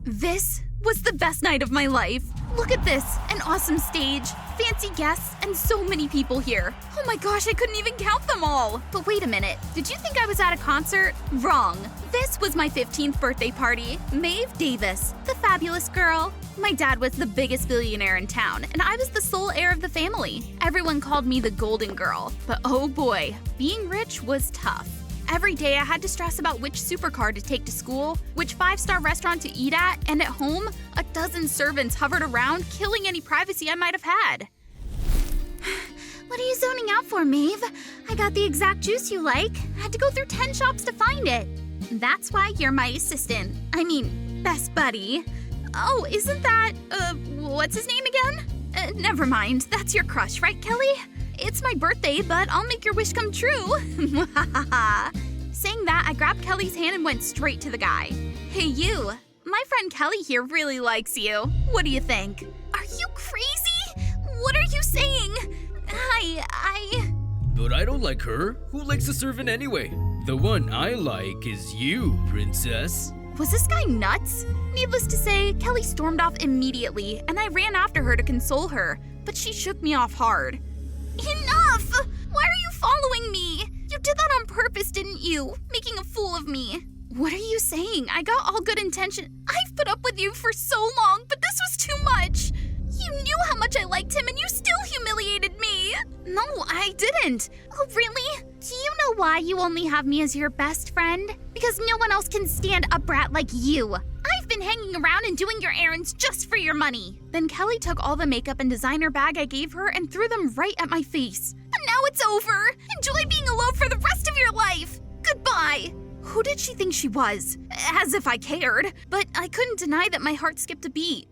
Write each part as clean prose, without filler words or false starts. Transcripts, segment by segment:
This was the best night of my life. Look at this, an awesome stage, fancy guests, and so many people here. Oh my gosh, I couldn't even count them all. But wait a minute, did you think I was at a concert? Wrong. This was my 15th birthday party. Maeve Davis, the fabulous girl. My dad was the biggest billionaire in town, and I was the sole heir of the family. Everyone called me the golden girl. But oh boy, being rich was tough. Every day I had to stress about which supercar to take to school, which 5-star restaurant to eat at, and at home, a dozen servants hovered around, killing any privacy I might have had. What are you zoning out for, Maeve? I got the exact juice you like. Had to go through 10 shops to find it. That's why you're my assistant. I mean, best buddy. Oh, isn't that, what's his name again? Never mind, that's your crush, right, Kelly? It's my birthday, but I'll make your wish come true. Saying that, I grabbed Kelly's hand and went straight to the guy. Hey, you. My friend Kelly here really likes you. What do you think? Are you crazy? What are you saying? But I don't like her. Who likes a servant anyway? The one I like is you, princess. Was this guy nuts? Needless to say, Kelly stormed off immediately, and I ran after her to console her, but she shook me off hard. Enough! Why are you following me? You did that on purpose, didn't you? Making a fool of me. What are you saying? I got all good intention. I've put up with you for so long, but this was too much. You knew how much I liked him and you still humiliated me. No, I didn't. Oh, really? Do you know why you only have me as your best friend? Because no one else can stand a brat like you. I've been hanging around and doing your errands just for your money. Then Kelly took all the makeup and designer bag I gave her and threw them right at my face. And now it's over. Enjoy being alone for the rest of your life. Goodbye. Who did she think she was? As if I cared. But I couldn't deny that my heart skipped a beat.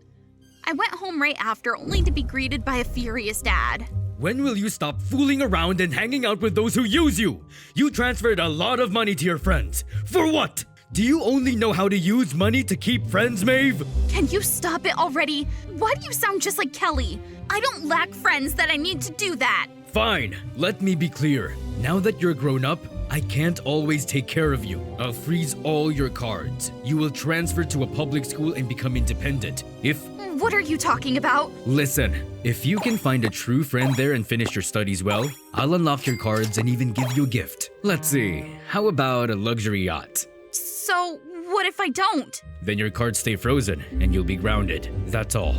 I went home right after, only to be greeted by a furious dad. When will you stop fooling around and hanging out with those who use you? You transferred a lot of money to your friends. For what? Do you only know how to use money to keep friends, Maeve? Can you stop it already? Why do you sound just like Kelly? I don't lack friends that I need to do that. Fine, let me be clear. Now that you're grown up, I can't always take care of you. I'll freeze all your cards. You will transfer to a public school and become independent. What are you talking about? Listen, if you can find a true friend there and finish your studies well, I'll unlock your cards and even give you a gift. Let's see, how about a luxury yacht? So, what if I don't? Then your cards stay frozen and you'll be grounded. That's all.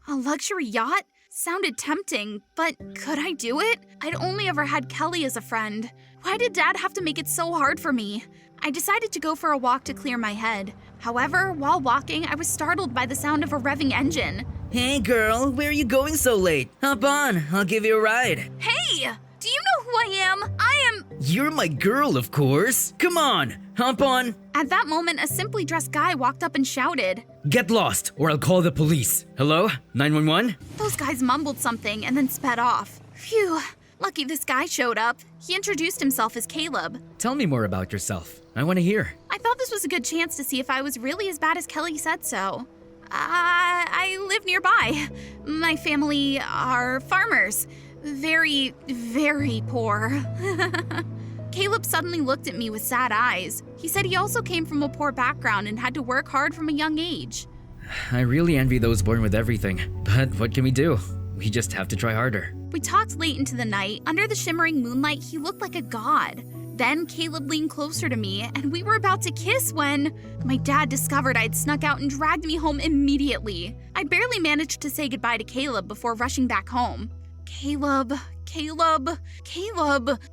A luxury yacht? Sounded tempting, but could I do it? I'd only ever had Kelly as a friend. Why did Dad have to make it so hard for me? I decided to go for a walk to clear my head. However, while walking, I was startled by the sound of a revving engine. Hey girl, where are you going so late? Hop on, I'll give you a ride. Hey! Do you know who I am? You're my girl, of course. Come on, hop on. At that moment, a simply dressed guy walked up and shouted. Get lost, or I'll call the police. Hello? 911? Those guys mumbled something and then sped off. Phew. Lucky this guy showed up. He introduced himself as Caleb. Tell me more about yourself. I want to hear. I thought this was a good chance to see if I was really as bad as Kelly said so. I live nearby. My family are farmers. Very, very poor. Caleb suddenly looked at me with sad eyes. He said he also came from a poor background and had to work hard from a young age. I really envy those born with everything. But what can we do? We just have to try harder. We talked late into the night. Under the shimmering moonlight, he looked like a god. Then Caleb leaned closer to me, and we were about to kiss when my dad discovered I'd snuck out and dragged me home immediately. I barely managed to say goodbye to Caleb before rushing back home. Caleb.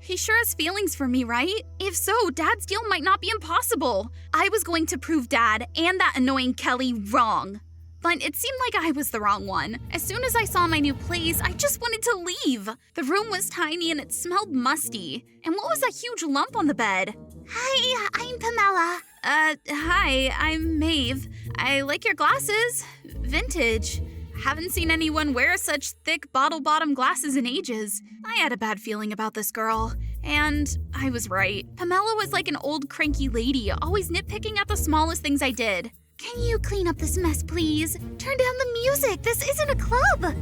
He sure has feelings for me, right? If so, Dad's deal might not be impossible. I was going to prove Dad and that annoying Kelly wrong. But it seemed like I was the wrong one. As soon as I saw my new place, I just wanted to leave. The room was tiny and it smelled musty. And what was that huge lump on the bed? Hi, I'm Pamela. Hi, I'm Maeve. I like your glasses. Vintage. Haven't seen anyone wear such thick bottle-bottom glasses in ages. I had a bad feeling about this girl. And I was right. Pamela was like an old cranky lady, always nitpicking at the smallest things I did. Can you clean up this mess, please? Turn down the music. This isn't a club.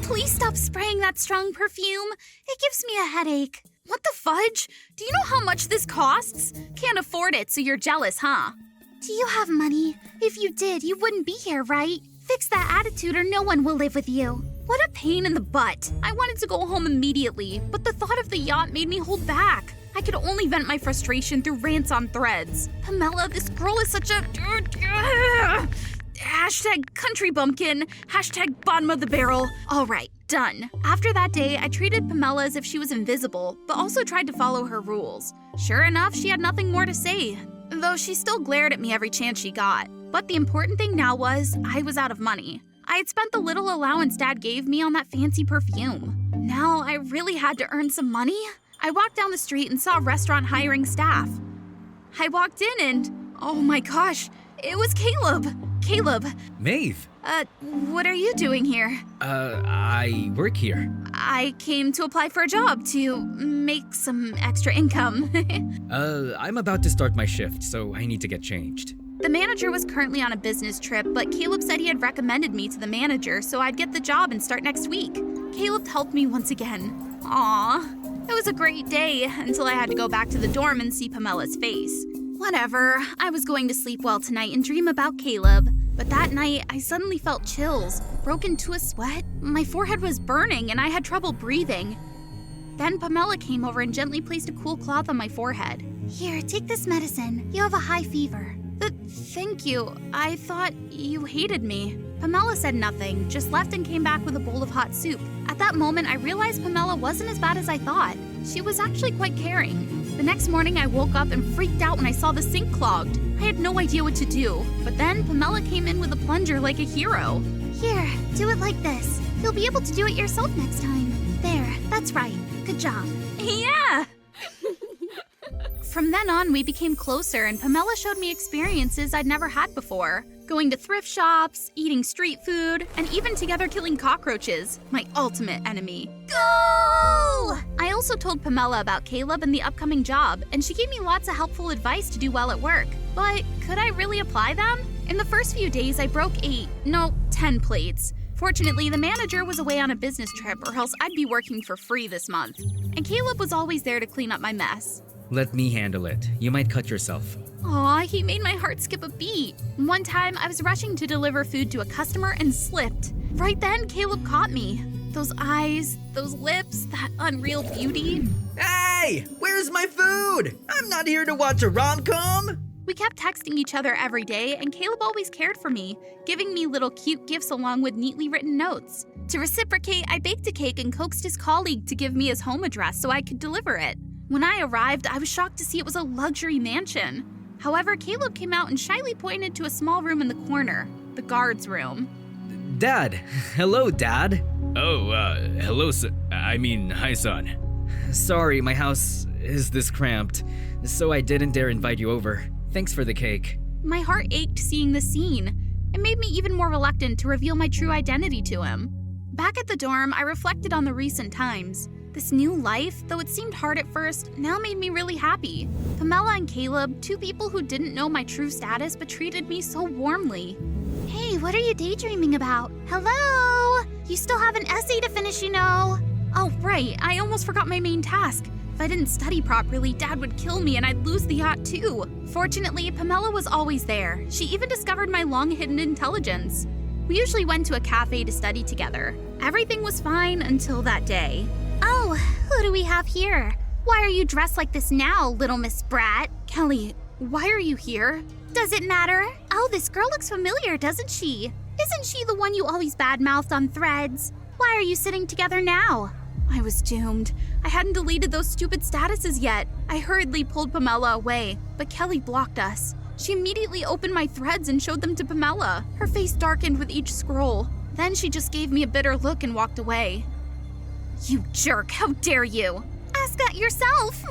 Please stop spraying that strong perfume. It gives me a headache. What the fudge? Do you know how much this costs? Can't afford it, so you're jealous, huh? Do you have money? If you did, you wouldn't be here, right? Fix that attitude or no one will live with you. What a pain in the butt. I wanted to go home immediately, but the thought of the yacht made me hold back. I could only vent my frustration through rants on threads. Pamela, this girl is such a... Hashtag country bumpkin. Hashtag bottom of the barrel. All right, done. After that day, I treated Pamela as if she was invisible, but also tried to follow her rules. Sure enough, she had nothing more to say, though she still glared at me every chance she got. But the important thing now was, I was out of money. I had spent the little allowance Dad gave me on that fancy perfume. Now I really had to earn some money. I walked down the street and saw a restaurant hiring staff. I walked in and, oh my gosh, it was Caleb. Caleb. Maeve. What are you doing here? I work here. I came to apply for a job to make some extra income. I'm about to start my shift, so I need to get changed. The manager was currently on a business trip, but Caleb said he had recommended me to the manager so I'd get the job and start next week. Caleb helped me once again. Aww. It was a great day until I had to go back to the dorm and see Pamela's face. Whatever, I was going to sleep well tonight and dream about Caleb. But that night, I suddenly felt chills, broke into a sweat. My forehead was burning and I had trouble breathing. Then Pamela came over and gently placed a cool cloth on my forehead. Here, take this medicine. You have a high fever. Thank you. I thought you hated me. Pamela said nothing, just left and came back with a bowl of hot soup. At that moment, I realized Pamela wasn't as bad as I thought. She was actually quite caring. The next morning, I woke up and freaked out when I saw the sink clogged. I had no idea what to do. But then Pamela came in with a plunger like a hero. Here, do it like this. You'll be able to do it yourself next time. There, that's right. Good job. Yeah! From then on, we became closer, and Pamela showed me experiences I'd never had before. Going to thrift shops, eating street food, and even together killing cockroaches, my ultimate enemy. Go! I also told Pamela about Caleb and the upcoming job, and she gave me lots of helpful advice to do well at work. But could I really apply them? In the first few days, I broke 10 plates. Fortunately, the manager was away on a business trip, or else I'd be working for free this month. And Caleb was always there to clean up my mess. Let me handle it. You might cut yourself. Aw, he made my heart skip a beat. One time, I was rushing to deliver food to a customer and slipped. Right then, Caleb caught me. Those eyes, those lips, that unreal beauty. Hey! Where's my food? I'm not here to watch a rom-com! We kept texting each other every day, and Caleb always cared for me, giving me little cute gifts along with neatly written notes. To reciprocate, I baked a cake and coaxed his colleague to give me his home address so I could deliver it. When I arrived, I was shocked to see it was a luxury mansion. However, Caleb came out and shyly pointed to a small room in the corner, the guard's room. Dad. Hello, Dad. Oh, hello, hi, son. Sorry, my house is this cramped, so I didn't dare invite you over. Thanks for the cake. My heart ached seeing the scene. It made me even more reluctant to reveal my true identity to him. Back at the dorm, I reflected on the recent times. This new life, though it seemed hard at first, now made me really happy. Pamela and Caleb, two people who didn't know my true status but treated me so warmly. Hey, what are you daydreaming about? Hello? You still have an essay to finish, you know. Oh, right, I almost forgot my main task. If I didn't study properly, Dad would kill me and I'd lose the yacht too. Fortunately, Pamela was always there. She even discovered my long-hidden intelligence. We usually went to a cafe to study together. Everything was fine until that day. Oh, who do we have here? Why are you dressed like this now, little Miss Brat? Kelly, why are you here? Does it matter? Oh, this girl looks familiar, doesn't she? Isn't she the one you always badmouthed on threads? Why are you sitting together now? I was doomed. I hadn't deleted those stupid statuses yet. I hurriedly pulled Pamela away, but Kelly blocked us. She immediately opened my threads and showed them to Pamela. Her face darkened with each scroll. Then she just gave me a bitter look and walked away. You jerk, how dare you? Ask that yourself.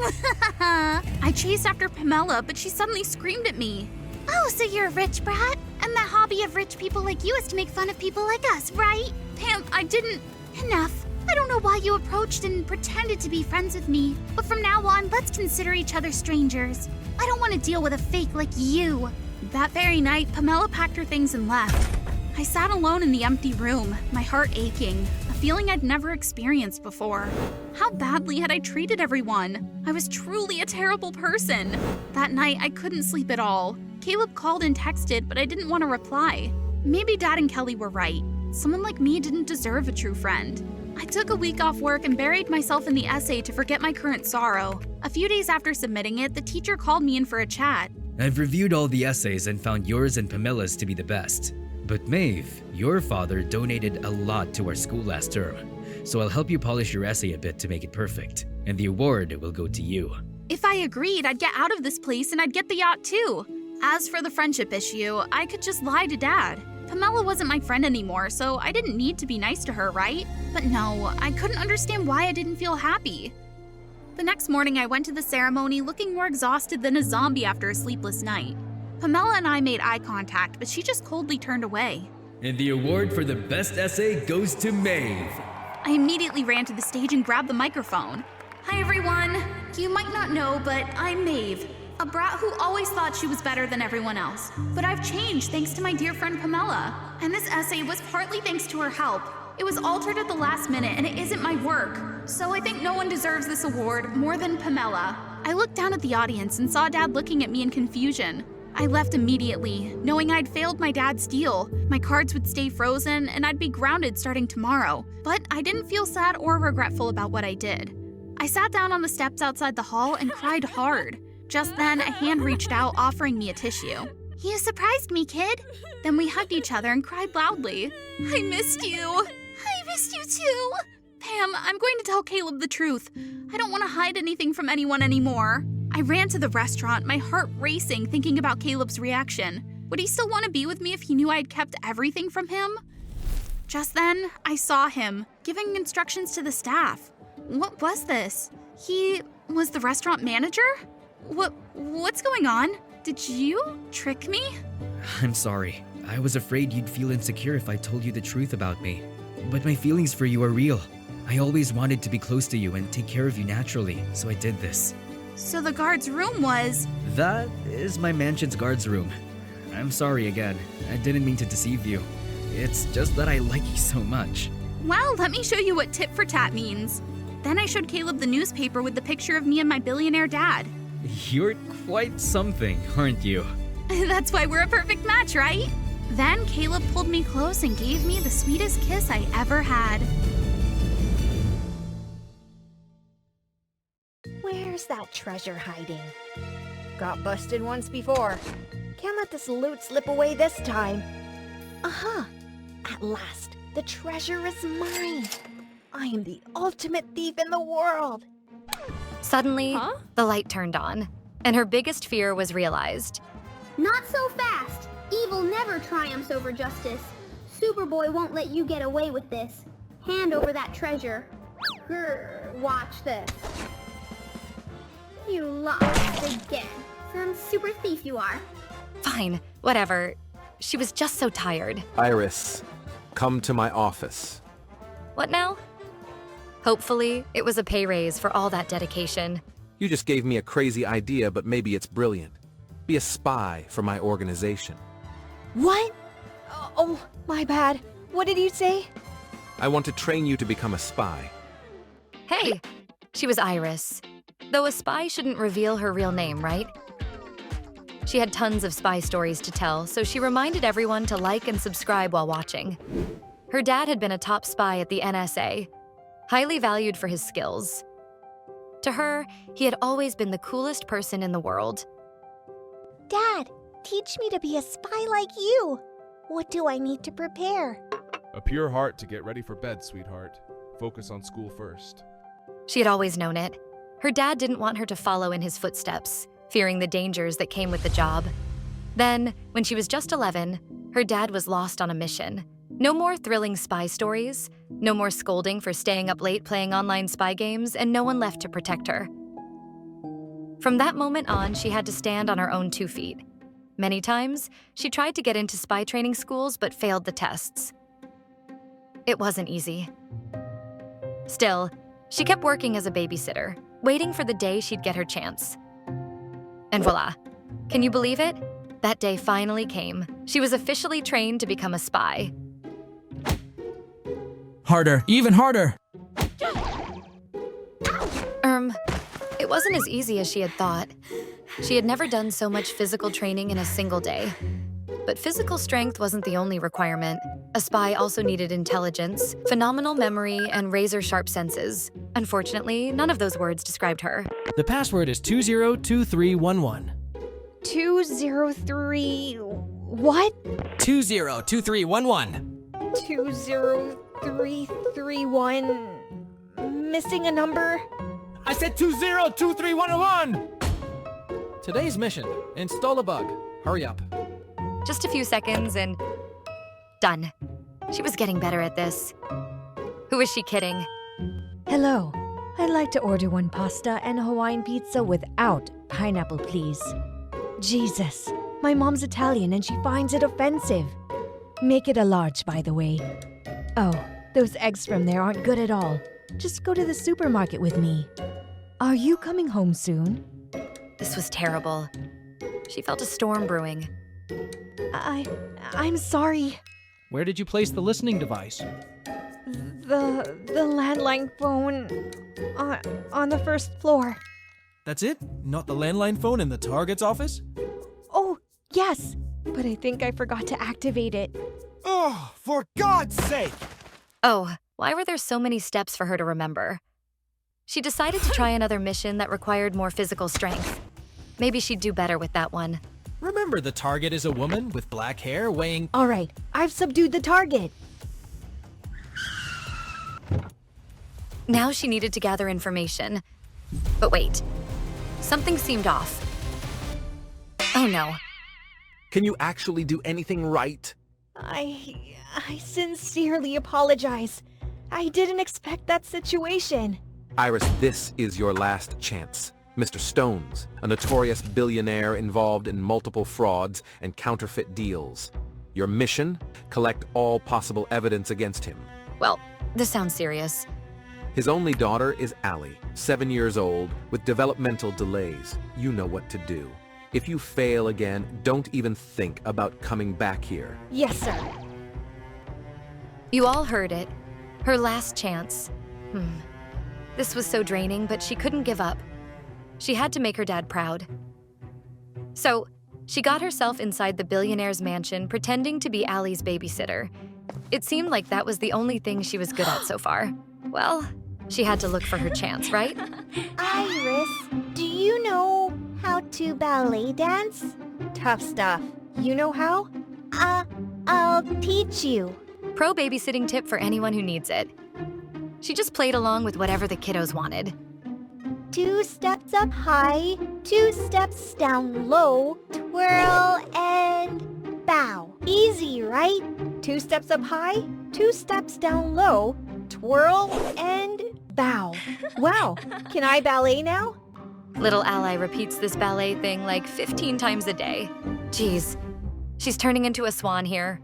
I chased after Pamela, but she suddenly screamed at me. Oh, so you're a rich brat? And the hobby of rich people like you is to make fun of people like us, right? Pam, I didn't... Enough. I don't know why you approached and pretended to be friends with me, but from now on, let's consider each other strangers. I don't want to deal with a fake like you. That very night, Pamela packed her things and left. I sat alone in the empty room, my heart aching, a feeling I'd never experienced before. How badly had I treated everyone? I was truly a terrible person. That night, I couldn't sleep at all. Caleb called and texted, but I didn't want to reply. Maybe Dad and Kelly were right. Someone like me didn't deserve a true friend. I took a week off work and buried myself in the essay to forget my current sorrow. A few days after submitting it, the teacher called me in for a chat. I've reviewed all the essays and found yours and Pamilla's to be the best. But Maeve, your father donated a lot to our school last term, so I'll help you polish your essay a bit to make it perfect, and the award will go to you. If I agreed, I'd get out of this place and I'd get the yacht too. As for the friendship issue, I could just lie to Dad. Pamela wasn't my friend anymore, so I didn't need to be nice to her, right? But no, I couldn't understand why I didn't feel happy. The next morning, I went to the ceremony looking more exhausted than a zombie after a sleepless night. Pamela and I made eye contact, but she just coldly turned away. And the award for the best essay goes to Maeve. I immediately ran to the stage and grabbed the microphone. Hi everyone! You might not know, but I'm Maeve, a brat who always thought she was better than everyone else. But I've changed thanks to my dear friend Pamela. And this essay was partly thanks to her help. It was altered at the last minute and it isn't my work. So I think no one deserves this award more than Pamela. I looked down at the audience and saw Dad looking at me in confusion. I left immediately, knowing I'd failed my dad's deal. My cards would stay frozen and I'd be grounded starting tomorrow. But I didn't feel sad or regretful about what I did. I sat down on the steps outside the hall and cried hard. Just then, a hand reached out offering me a tissue. You surprised me, kid. Then we hugged each other and cried loudly. I missed you. I missed you too. Pam, I'm going to tell Caleb the truth. I don't want to hide anything from anyone anymore. I ran to the restaurant, my heart racing, thinking about Caleb's reaction. Would he still want to be with me if he knew I had kept everything from him? Just then, I saw him, giving instructions to the staff. What was this? He was the restaurant manager? What's going on? Did you trick me? I'm sorry. I was afraid you'd feel insecure if I told you the truth about me. But my feelings for you are real. I always wanted to be close to you and take care of you naturally, so I did this. So the guard's room was… That is my mansion's guard's room. I'm sorry again. I didn't mean to deceive you. It's just that I like you so much. Well, let me show you what tit for tat means. Then I showed Caleb the newspaper with the picture of me and my billionaire dad. You're quite something, aren't you? That's why we're a perfect match, right? Then Caleb pulled me close and gave me the sweetest kiss I ever had. Where's that treasure hiding? Got busted once before. Can't let this loot slip away this time. Aha! At last, the treasure is mine. I am the ultimate thief in the world. Suddenly, the light turned on, and her biggest fear was realized. Not so fast! Evil never triumphs over justice. Superboy won't let you get away with this. Hand over that treasure. Grr, watch this. You lost again. Some super thief you are. Fine, whatever. She was just so tired. Iris, come to my office. What now? Hopefully, it was a pay raise for all that dedication. You just gave me a crazy idea, but maybe it's brilliant. Be a spy for my organization. What? Oh, my bad. What did you say? I want to train you to become a spy. Hey, she was Iris. Though a spy shouldn't reveal her real name, right? She had tons of spy stories to tell, so she reminded everyone to like and subscribe while watching. Her dad had been a top spy at the NSA, highly valued for his skills. To her, he had always been the coolest person in the world. Dad, teach me to be a spy like you. What do I need to prepare? A pure heart to get ready for bed, sweetheart. Focus on school first. She had always known it. Her dad didn't want her to follow in his footsteps, fearing the dangers that came with the job. Then, when she was just 11, her dad was lost on a mission. No more thrilling spy stories, no more scolding for staying up late playing online spy games, and no one left to protect her. From that moment on, she had to stand on her own 2 feet. Many times, she tried to get into spy training schools but failed the tests. It wasn't easy. Still, she kept working as a babysitter, waiting for the day she'd get her chance. And voila. Can you believe it? That day finally came. She was officially trained to become a spy. Harder, even harder! It wasn't as easy as she had thought. She had never done so much physical training in a single day. But physical strength wasn't the only requirement. A spy also needed intelligence, phenomenal memory, and razor-sharp senses. Unfortunately, none of those words described her. The password is 202311. 203... what? 202311. 20331... missing a number? I said 202311! Today's mission, install a bug. Hurry up. Just a few seconds and... done. She was getting better at this. Who is she kidding? Hello. I'd like to order one pasta and a Hawaiian pizza without pineapple, please. Jesus, my mom's Italian and she finds it offensive. Make it a large, by the way. Oh, those eggs from there aren't good at all. Just go to the supermarket with me. Are you coming home soon? This was terrible. She felt a storm brewing. I'm sorry. Where did you place the listening device? The landline phone on the first floor. That's it? Not the landline phone in the Target's office? Oh, yes, but I think I forgot to activate it. Oh, for God's sake! Oh, why were there so many steps for her to remember? She decided to try another mission that required more physical strength. Maybe she'd do better with that one. Remember, the target is a woman with black hair weighing... All right, I've subdued the target. Now she needed to gather information. But wait, something seemed off. Oh no. Can you actually do anything right? I sincerely apologize. I didn't expect that situation. Iris, this is your last chance. Mr. Stones, a notorious billionaire involved in multiple frauds and counterfeit deals. Your mission? Collect all possible evidence against him. Well, this sounds serious. His only daughter is Allie, 7 years old, with developmental delays. You know what to do. If you fail again, don't even think about coming back here. Yes, sir. You all heard it. Her last chance. This was so draining, but she couldn't give up. She had to make her dad proud. So, she got herself inside the billionaire's mansion pretending to be Allie's babysitter. It seemed like that was the only thing she was good at so far. Well, she had to look for her chance, right? Iris, do you know how to ballet dance? Tough stuff. You know how? I'll teach you. Pro babysitting tip for anyone who needs it. She just played along with whatever the kiddos wanted. 2 steps up high, 2 steps down low, twirl and bow. Easy, right? 2 steps up high, 2 steps down low, twirl and bow. Wow, can I ballet now? Little Ally repeats this ballet thing like 15 times a day. Jeez, she's turning into a swan here.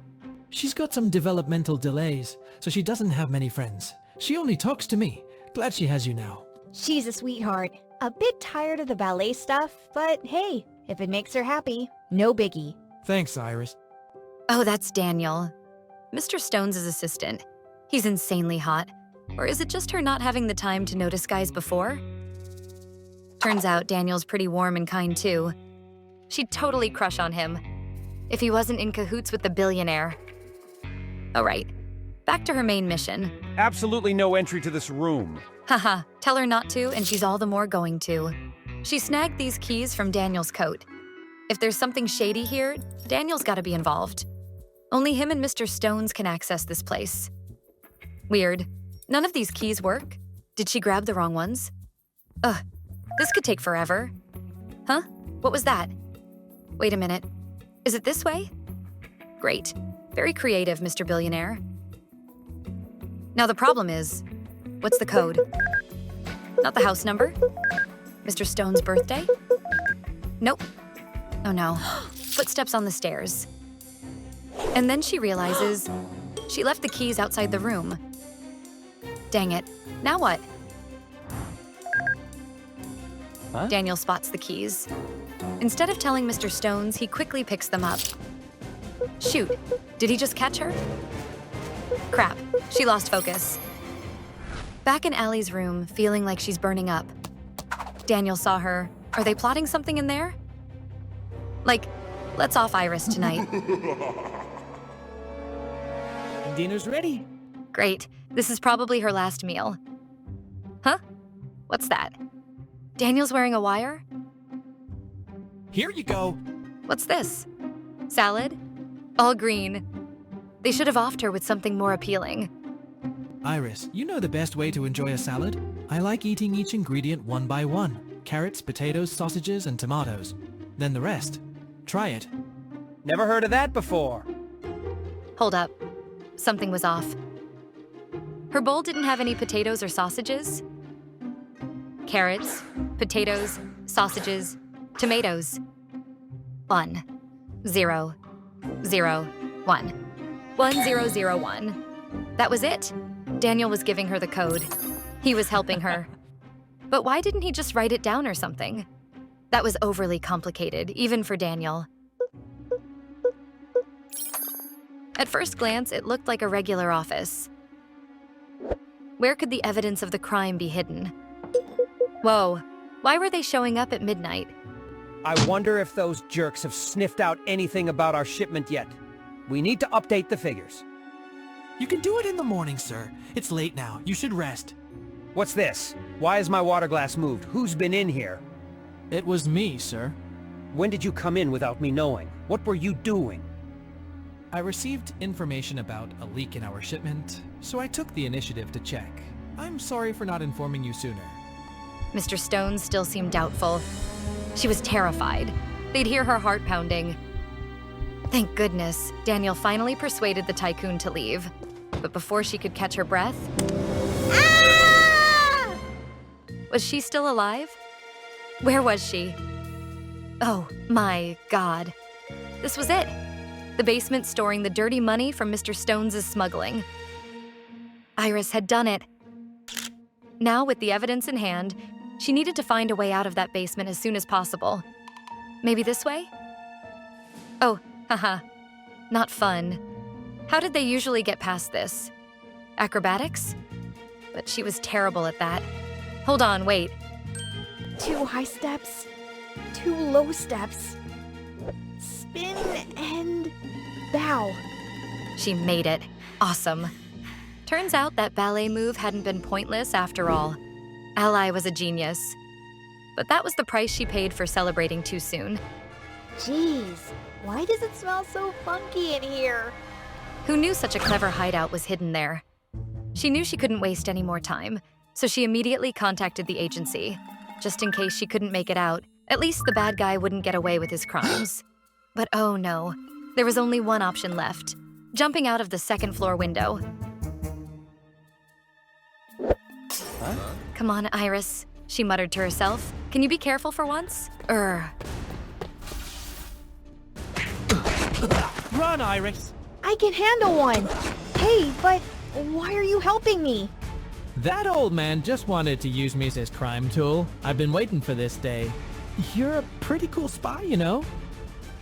She's got some developmental delays, so she doesn't have many friends. She only talks to me. Glad she has you now. She's a sweetheart. A bit tired of the ballet stuff, but hey, if it makes her happy, no biggie. Thanks, Iris. Oh, that's Daniel. Mr. Stone's assistant. He's insanely hot. Or is it just her not having the time to notice guys before? Turns out Daniel's pretty warm and kind too. She'd totally crush on him. If he wasn't in cahoots with the billionaire. All right, back to her main mission. Absolutely no entry to this room. Haha, tell her not to, and she's all the more going to. She snagged these keys from Daniel's coat. If there's something shady here, Daniel's gotta be involved. Only him and Mr. Stones can access this place. Weird. None of these keys work. Did she grab the wrong ones? Ugh, this could take forever. Huh? What was that? Wait a minute. Is it this way? Great. Very creative, Mr. Billionaire. Now the problem is, what's the code? Not the house number? Mr. Stone's birthday? Nope. Oh no. Footsteps on the stairs. And then she realizes she left the keys outside the room. Dang it. Now what? Huh? Daniel spots the keys. Instead of telling Mr. Stones, he quickly picks them up. Shoot, did he just catch her? Crap, she lost focus. Back in Allie's room, feeling like she's burning up. Daniel saw her. Are they plotting something in there? Like, let's off Iris tonight. Dinner's ready. Great. This is probably her last meal. Huh? What's that? Daniel's wearing a wire? Here you go. What's this? Salad? All green. They should have offed her with something more appealing. Iris, you know the best way to enjoy a salad? I like eating each ingredient one by one. Carrots, potatoes, sausages, and tomatoes. Then the rest. Try it. Never heard of that before. Hold up. Something was off. Her bowl didn't have any potatoes or sausages. Carrots, potatoes, sausages, tomatoes. 1, 0, 0, 1. 1001. That was it. Daniel was giving her the code. He was helping her. But why didn't he just write it down or something? That was overly complicated, even for Daniel. At first glance, it looked like a regular office. Where could the evidence of the crime be hidden? Whoa, why were they showing up at midnight? I wonder if those jerks have sniffed out anything about our shipment yet. We need to update the figures. You can do it in the morning, sir. It's late now. You should rest. What's this? Why is my water glass moved? Who's been in here? It was me, sir. When did you come in without me knowing? What were you doing? I received information about a leak in our shipment, so I took the initiative to check. I'm sorry for not informing you sooner. Mr. Stone still seemed doubtful. She was terrified. They'd hear her heart pounding. Thank goodness, Daniel finally persuaded the tycoon to leave. But before she could catch her breath... Ah! Was she still alive? Where was she? Oh my God. This was it. The basement storing the dirty money from Mr. Stone's smuggling. Iris had done it. Now, with the evidence in hand, she needed to find a way out of that basement as soon as possible. Maybe this way? Oh, haha. Not fun. How did they usually get past this? Acrobatics? But she was terrible at that. Hold on, wait. 2 high steps, 2 low steps. Spin and bow. She made it. Awesome. Turns out that ballet move hadn't been pointless after all. Ally was a genius. But that was the price she paid for celebrating too soon. Jeez, why does it smell so funky in here? Who knew such a clever hideout was hidden there? She knew she couldn't waste any more time, so she immediately contacted the agency, just in case she couldn't make it out. At least the bad guy wouldn't get away with his crimes. But oh no, there was only one option left: jumping out of the 2nd floor window. Huh? Come on, Iris, she muttered to herself. Can you be careful for once? Run, Iris! I can handle one. Hey, but why are you helping me? That old man just wanted to use me as his crime tool. I've been waiting for this day. You're a pretty cool spy, you know?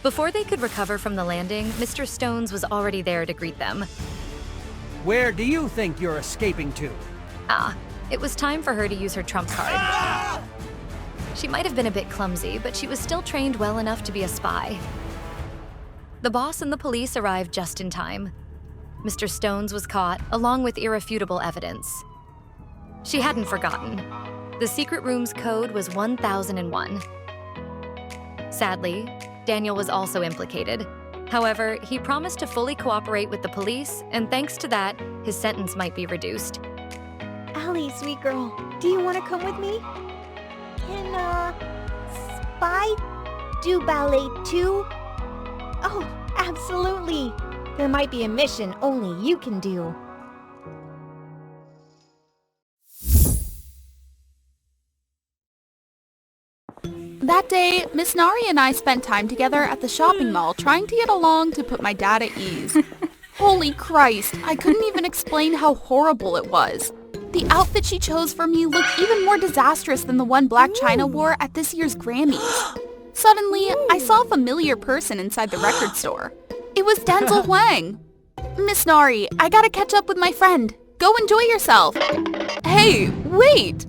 Before they could recover from the landing, Mr. Stones was already there to greet them. Where do you think you're escaping to? Ah, it was time for her to use her trump card. She might have been a bit clumsy, but she was still trained well enough to be a spy. The boss and the police arrived just in time. Mr. Stones was caught, along with irrefutable evidence. She hadn't forgotten. The secret room's code was 1001. Sadly, Daniel was also implicated. However, he promised to fully cooperate with the police, and thanks to that, his sentence might be reduced. Allie, sweet girl, do you want to come with me? Can, spy do ballet too? Oh, absolutely. There might be a mission only you can do. That day, Miss Nari and I spent time together at the shopping mall trying to get along to put my dad at ease. Holy Christ, I couldn't even explain how horrible it was. The outfit she chose for me looked even more disastrous than the one Black China wore at this year's Grammys. Suddenly, I saw a familiar person inside the record store. It was Denzel Huang. Miss Nari, I gotta catch up with my friend. Go enjoy yourself. Hey, wait!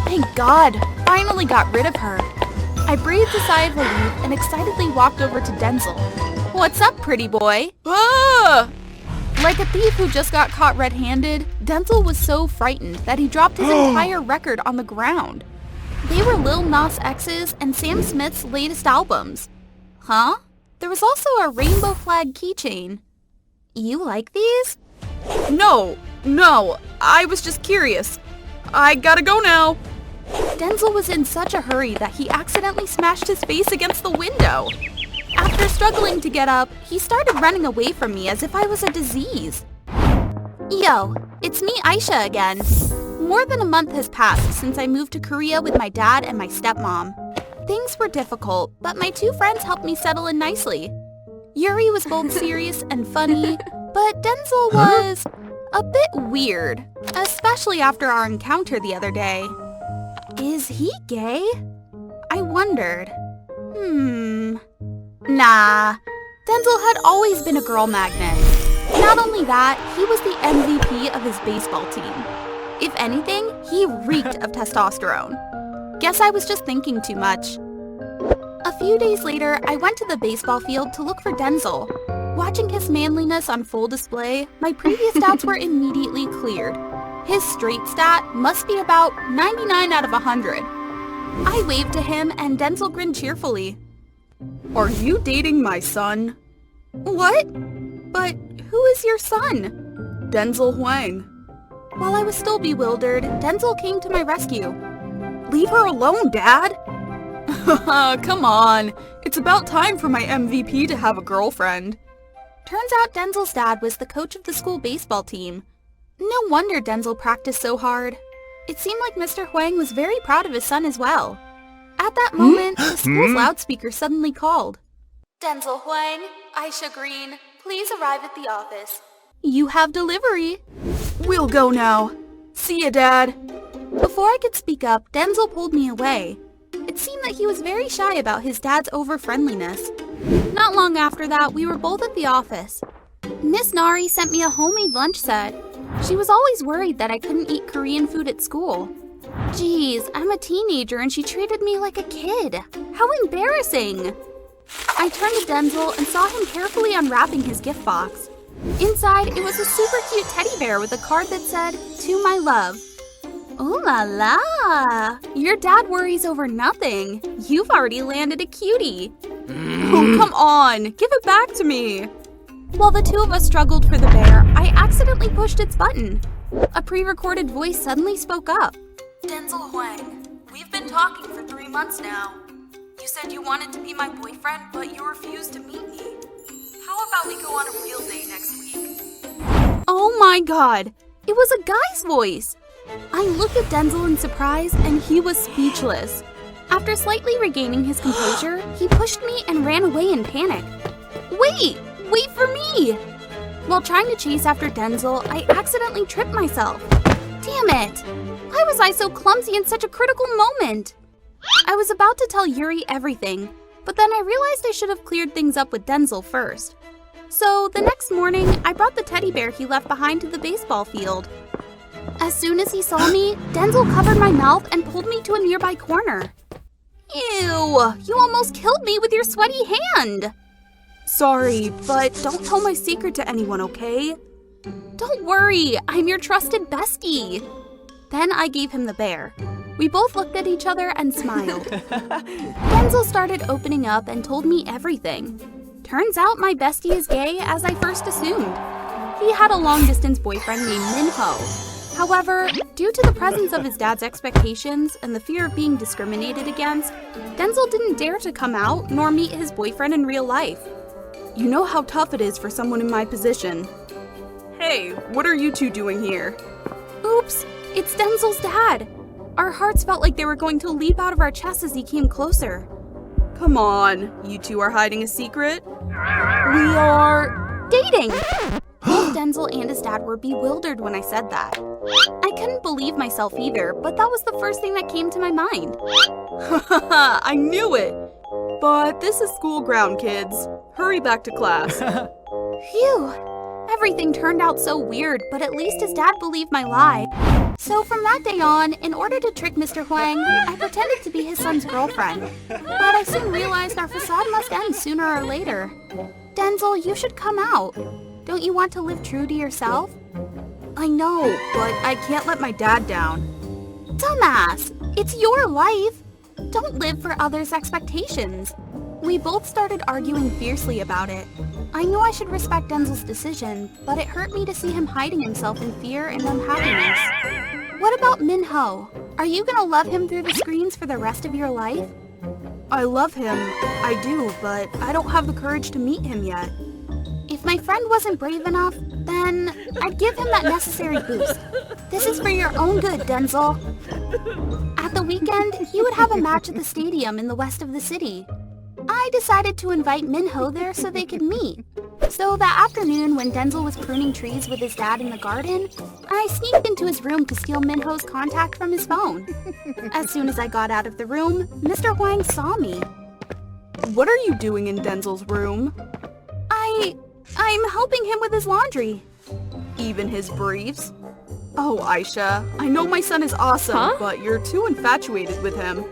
Thank God, finally got rid of her. I breathed a sigh of relief and excitedly walked over to Denzel. "What's up, pretty boy?" Ah! Like a thief who just got caught red-handed, Denzel was so frightened that he dropped his entire record on the ground. They were Lil Nas X's and Sam Smith's latest albums. Huh? There was also a rainbow flag keychain. "You like these?" No, I was just curious. I gotta go now." Denzel was in such a hurry that he accidentally smashed his face against the window. After struggling to get up, he started running away from me as if I was a disease. Yo, it's me, Aisha, again. More than a month has passed since I moved to Korea with my dad and my stepmom. Things were difficult, but my two friends helped me settle in nicely. Yuri was both serious and funny, but Denzel was a bit weird, especially after our encounter the other day. Is he gay? I wondered. Nah. Denzel had always been a girl magnet. Not only that, he was the MVP of his baseball team. If anything, he reeked of testosterone. Guess I was just thinking too much. A few days later, I went to the baseball field to look for Denzel. Watching his manliness on full display, my previous stats were immediately cleared. His straight stat must be about 99 out of 100. I waved to him and Denzel grinned cheerfully. "Are you dating my son?" "What? But who is your son?" "Denzel Huang." While I was still bewildered, Denzel came to my rescue. "Leave her alone, Dad!" "Come on, it's about time for my MVP to have a girlfriend." Turns out Denzel's dad was the coach of the school baseball team. No wonder Denzel practiced so hard. It seemed like Mr. Huang was very proud of his son as well. At that moment, the school's loudspeaker suddenly called. "Denzel Huang, Aisha Green, please arrive at the office. You have delivery." "We'll go now. See ya, Dad." Before I could speak up, Denzel pulled me away. It seemed that he was very shy about his dad's over-friendliness. Not long after that, we were both at the office. Miss Nari sent me a homemade lunch set. She was always worried that I couldn't eat Korean food at school. Geez, I'm a teenager and she treated me like a kid. How embarrassing! I turned to Denzel and saw him carefully unwrapping his gift box. Inside, it was a super cute teddy bear with a card that said, "To my love." Ooh la la! Your dad worries over nothing. You've already landed a cutie. Oh, come on! Give it back to me! While the two of us struggled for the bear, I accidentally pushed its button. A pre-recorded voice suddenly spoke up. "Denzel Huang, we've been talking for 3 months now. You said you wanted to be my boyfriend, but you refused to meet me. How about we go on a real date next week?" Oh my god! It was a guy's voice! I looked at Denzel in surprise and he was speechless. After slightly regaining his composure, he pushed me and ran away in panic. Wait for me! While trying to chase after Denzel, I accidentally tripped myself. Damn it! Why was I so clumsy in such a critical moment? I was about to tell Yuri everything, but then I realized I should have cleared things up with Denzel first. So the next morning, I brought the teddy bear he left behind to the baseball field. As soon as he saw me, Denzel covered my mouth and pulled me to a nearby corner. Ew! You almost killed me with your sweaty hand! Sorry, but don't tell my secret to anyone, okay? Don't worry, I'm your trusted bestie. Then I gave him the bear. We both looked at each other and smiled. Denzel started opening up and told me everything. Turns out my bestie is gay, as I first assumed. He had a long-distance boyfriend named Minho. However, due to the presence of his dad's expectations and the fear of being discriminated against, Denzel didn't dare to come out nor meet his boyfriend in real life. You know how tough it is for someone in my position. Hey, what are you two doing here? Oops, it's Denzel's dad. Our hearts felt like they were going to leap out of our chests as he came closer. Come on, you two are hiding a secret? We are dating! Both Denzel and his dad were bewildered when I said that. I couldn't believe myself either, but that was the first thing that came to my mind. Haha, I knew it! But this is school ground, kids. Hurry back to class. Phew! Everything turned out so weird, but at least his dad believed my lie. So from that day on, in order to trick Mr. Huang, I pretended to be his son's girlfriend. But I soon realized our facade must end sooner or later. Denzel, you should come out. Don't you want to live true to yourself? I know, but I can't let my dad down. Dumbass! It's your life! Don't live for others' expectations. We both started arguing fiercely about it. I knew I should respect Denzel's decision, but it hurt me to see him hiding himself in fear and unhappiness. What about Min-ho? Are you gonna love him through the screens for the rest of your life? I love him, I do, but I don't have the courage to meet him yet. If my friend wasn't brave enough, then I'd give him that necessary boost. This is for your own good, Denzel. At the weekend, he would have a match at the stadium in the west of the city. I decided to invite Min-ho there so they could meet. So that afternoon, when Denzel was pruning trees with his dad in the garden, I sneaked into his room to steal Min-ho's contact from his phone. As soon as I got out of the room, Mr. Huang saw me. What are you doing in Denzel's room? I'm helping him with his laundry. Even his briefs? Oh, Aisha, I know my son is awesome, but you're too infatuated with him.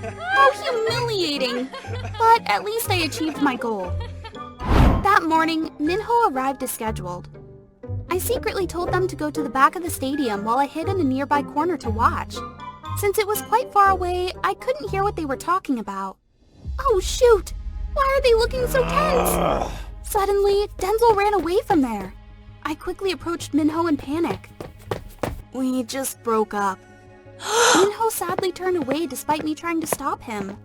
How humiliating! But at least I achieved my goal. That morning, Min-ho arrived as scheduled. I secretly told them to go to the back of the stadium while I hid in a nearby corner to watch. Since it was quite far away, I couldn't hear what they were talking about. Oh shoot! Why are they looking so tense? Suddenly, Denzel ran away from there. I quickly approached Min-ho in panic. We just broke up. Min-ho sadly turned away despite me trying to stop him.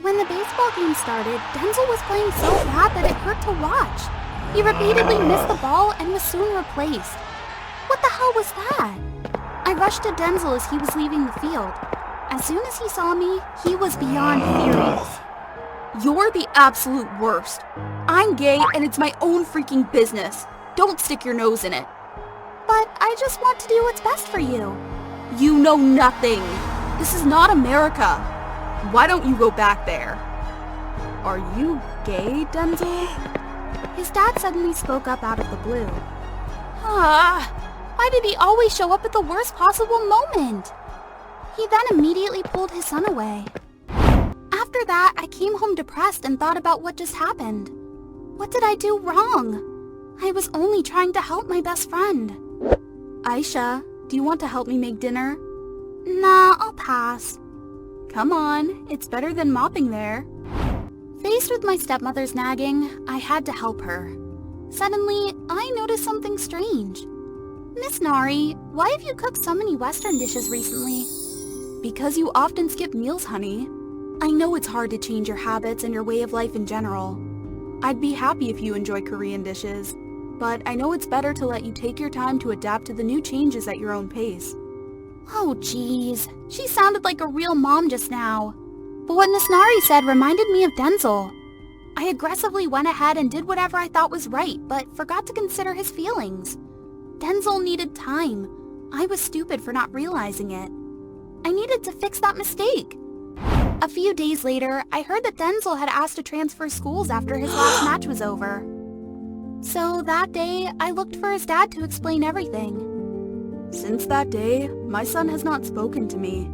When the baseball game started, Denzel was playing so bad that it hurt to watch. He repeatedly missed the ball and was soon replaced. What the hell was that? I rushed to Denzel as he was leaving the field. As soon as he saw me, he was beyond furious. You're the absolute worst. I'm gay and it's my own freaking business. Don't stick your nose in it. But I just want to do what's best for you. You know nothing. This is not America. Why don't you go back there? Are you gay, Denzel? His dad suddenly spoke up out of the blue. Why did he always show up at the worst possible moment? He then immediately pulled his son away. After that, I came home depressed and thought about what just happened. What did I do wrong? I was only trying to help my best friend. Aisha, do you want to help me make dinner? Nah, I'll pass. Come on, it's better than mopping there. Faced with my stepmother's nagging, I had to help her. Suddenly, I noticed something strange. Miss Nari, why have you cooked so many Western dishes recently? Because you often skip meals, honey. I know it's hard to change your habits and your way of life in general. I'd be happy if you enjoy Korean dishes, but I know it's better to let you take your time to adapt to the new changes at your own pace. Oh geez, she sounded like a real mom just now. But what Miss Nari said reminded me of Denzel. I aggressively went ahead and did whatever I thought was right, but forgot to consider his feelings. Denzel needed time. I was stupid for not realizing it. I needed to fix that mistake. A few days later, I heard that Denzel had asked to transfer schools after his last match was over. So that day, I looked for his dad to explain everything. Since that day, my son has not spoken to me.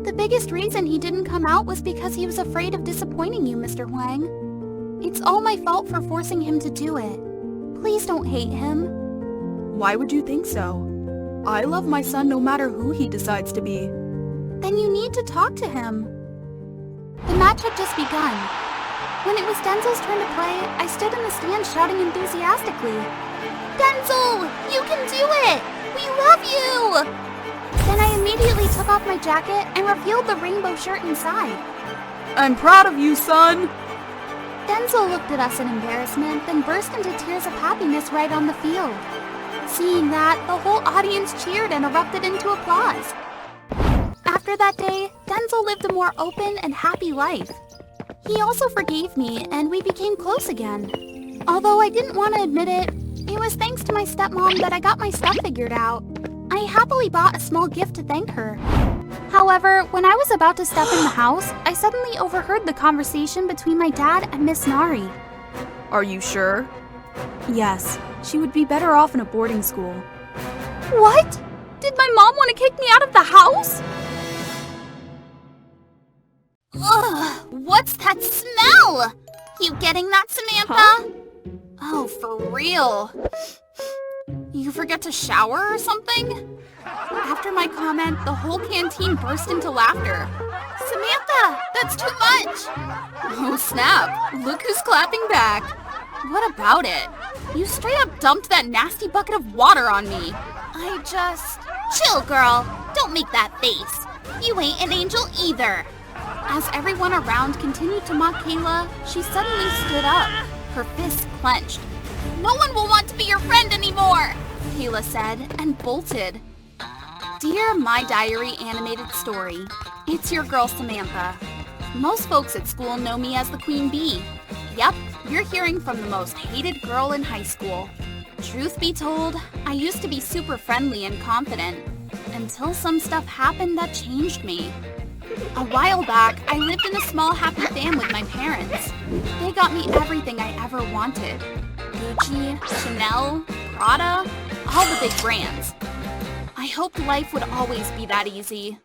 The biggest reason he didn't come out was because he was afraid of disappointing you, Mr. Huang. It's all my fault for forcing him to do it. Please don't hate him. Why would you think so? I love my son no matter who he decides to be. Then you need to talk to him. The match had just begun. When it was Denzel's turn to play, I stood in the stands shouting enthusiastically. Denzel! You can do it! We love you! Then I immediately took off my jacket and revealed the rainbow shirt inside. I'm proud of you, son! Denzel looked at us in embarrassment, then burst into tears of happiness right on the field. Seeing that, the whole audience cheered and erupted into applause. After that day, Denzel lived a more open and happy life. He also forgave me, and we became close again. Although I didn't want to admit it, it was thanks to my stepmom that I got my stuff figured out. I happily bought a small gift to thank her. However, when I was about to step in the house, I suddenly overheard the conversation between my dad and Miss Nari. Are you sure? Yes, she would be better off in a boarding school. What? Did my mom want to kick me out of the house? Ugh, what's that smell? You getting that, Samantha? Huh? Oh, for real? You forget to shower or something? After my comment, the whole canteen burst into laughter. Samantha, that's too much! Oh snap, look who's clapping back. What about it? You straight up dumped that nasty bucket of water on me. Chill, girl. Don't make that face. You ain't an angel either. As everyone around continued to mock Kayla, she suddenly stood up, her fists clenched. No one will want to be your friend anymore, Kayla said, and bolted. Dear My Diary animated story, it's your girl Samantha. Most folks at school know me as the Queen Bee. Yep, you're hearing from the most hated girl in high school. Truth be told, I used to be super friendly and confident, until some stuff happened that changed me. A while back, I lived in a small happy fam with my parents. They got me everything I ever wanted. Gucci, Chanel, Prada, all the big brands. I hoped life would always be that easy.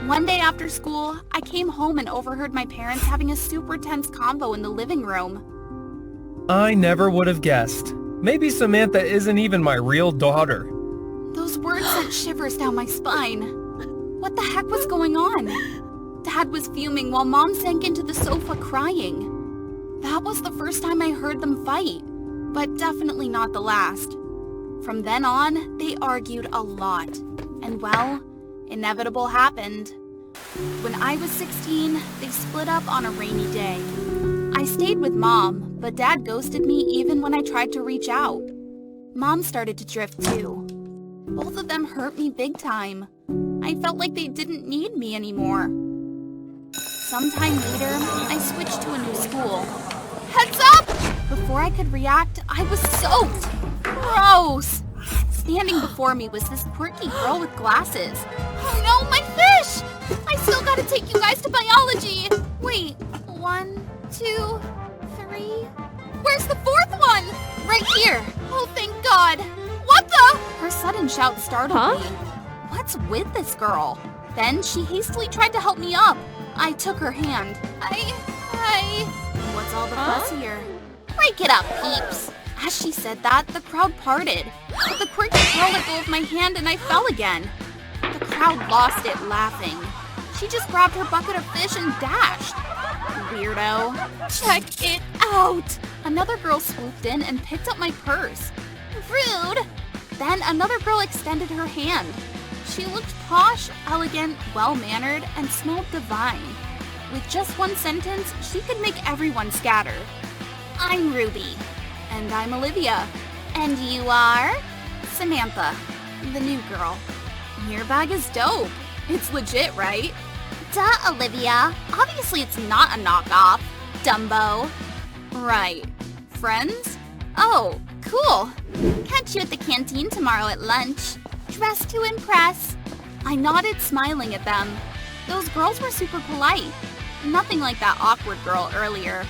One day after school, I came home and overheard my parents having a super tense convo in the living room. I never would have guessed. Maybe Samantha isn't even my real daughter. Those words sent shivers down my spine. What the heck was going on? Dad was fuming while Mom sank into the sofa crying. That was the first time I heard them fight, but definitely not the last. From then on, they argued a lot. And well, inevitable happened. When I was 16, they split up on a rainy day. I stayed with Mom, but Dad ghosted me even when I tried to reach out. Mom started to drift too. Both of them hurt me big time. I felt like they didn't need me anymore. Sometime later, I switched to a new school. Heads up! Before I could react, I was soaked. Gross! Standing before me was this quirky girl with glasses. Oh no, my fish! I still gotta take you guys to biology. Wait, 1, 2, 3... Where's the fourth one? Right here. Oh, thank God. What the? Her sudden shout startled me. What's with this girl? Then she hastily tried to help me up. I took her hand. What's all the fuss here? Break it up, peeps. As she said that, the crowd parted. But the quirky girl let go of my hand and I fell again. The crowd lost it laughing. She just grabbed her bucket of fish and dashed. Weirdo. Check it out. Another girl swooped in and picked up my purse. Rude. Then another girl extended her hand. She looked posh, elegant, well-mannered, and smelled divine. With just one sentence, she could make everyone scatter. I'm Ruby. And I'm Olivia. And you are? Samantha, the new girl. Your bag is dope. It's legit, right? Duh, Olivia. Obviously it's not a knockoff. Dumbo. Right. Friends? Oh, cool. Catch you at the canteen tomorrow at lunch. Dress to impress. I nodded, smiling at them. Those girls were super polite. Nothing like that awkward girl earlier.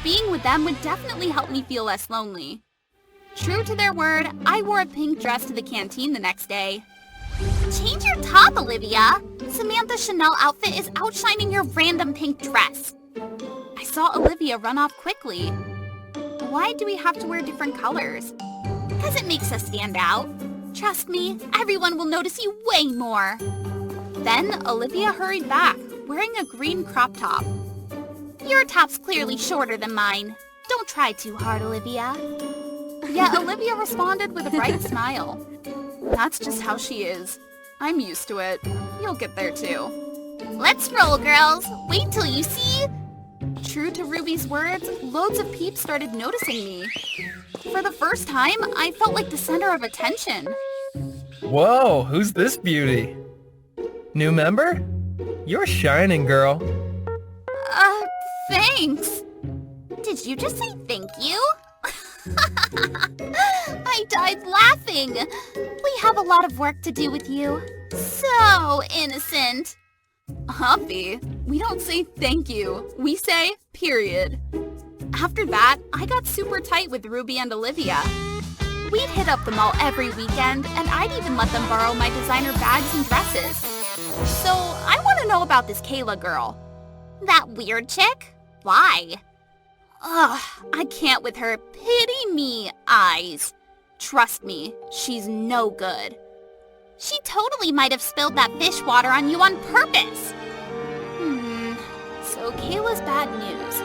Being with them would definitely help me feel less lonely. True to their word, I wore a pink dress to the canteen the next day. Change your top, Olivia. Samantha's Chanel outfit is outshining your random pink dress. I saw Olivia run off quickly. Why do we have to wear different colors? Because it makes us stand out. Trust me, everyone will notice you way more. Then Olivia hurried back, wearing a green crop top. Your top's clearly shorter than mine. Don't try too hard, Olivia. Yet Olivia responded with a bright smile. That's just how she is. I'm used to it. You'll get there too. Let's roll, girls. Wait till you see. True to Ruby's words, loads of peeps started noticing me. For the first time, I felt like the center of attention. Whoa, who's this beauty? New member? You're shining, girl. Thanks. Did you just say thank you? I died laughing. We have a lot of work to do with you. So innocent. Humpy, we don't say thank you. We say period. After that, I got super tight with Ruby and Olivia. We'd hit up the mall every weekend, and I'd even let them borrow my designer bags and dresses. So, I want to know about this Kayla girl. That weird chick? Why? Ugh, I can't with her pity me eyes. Trust me, she's no good. She totally might have spilled that fish water on you on purpose. So Kayla's bad news.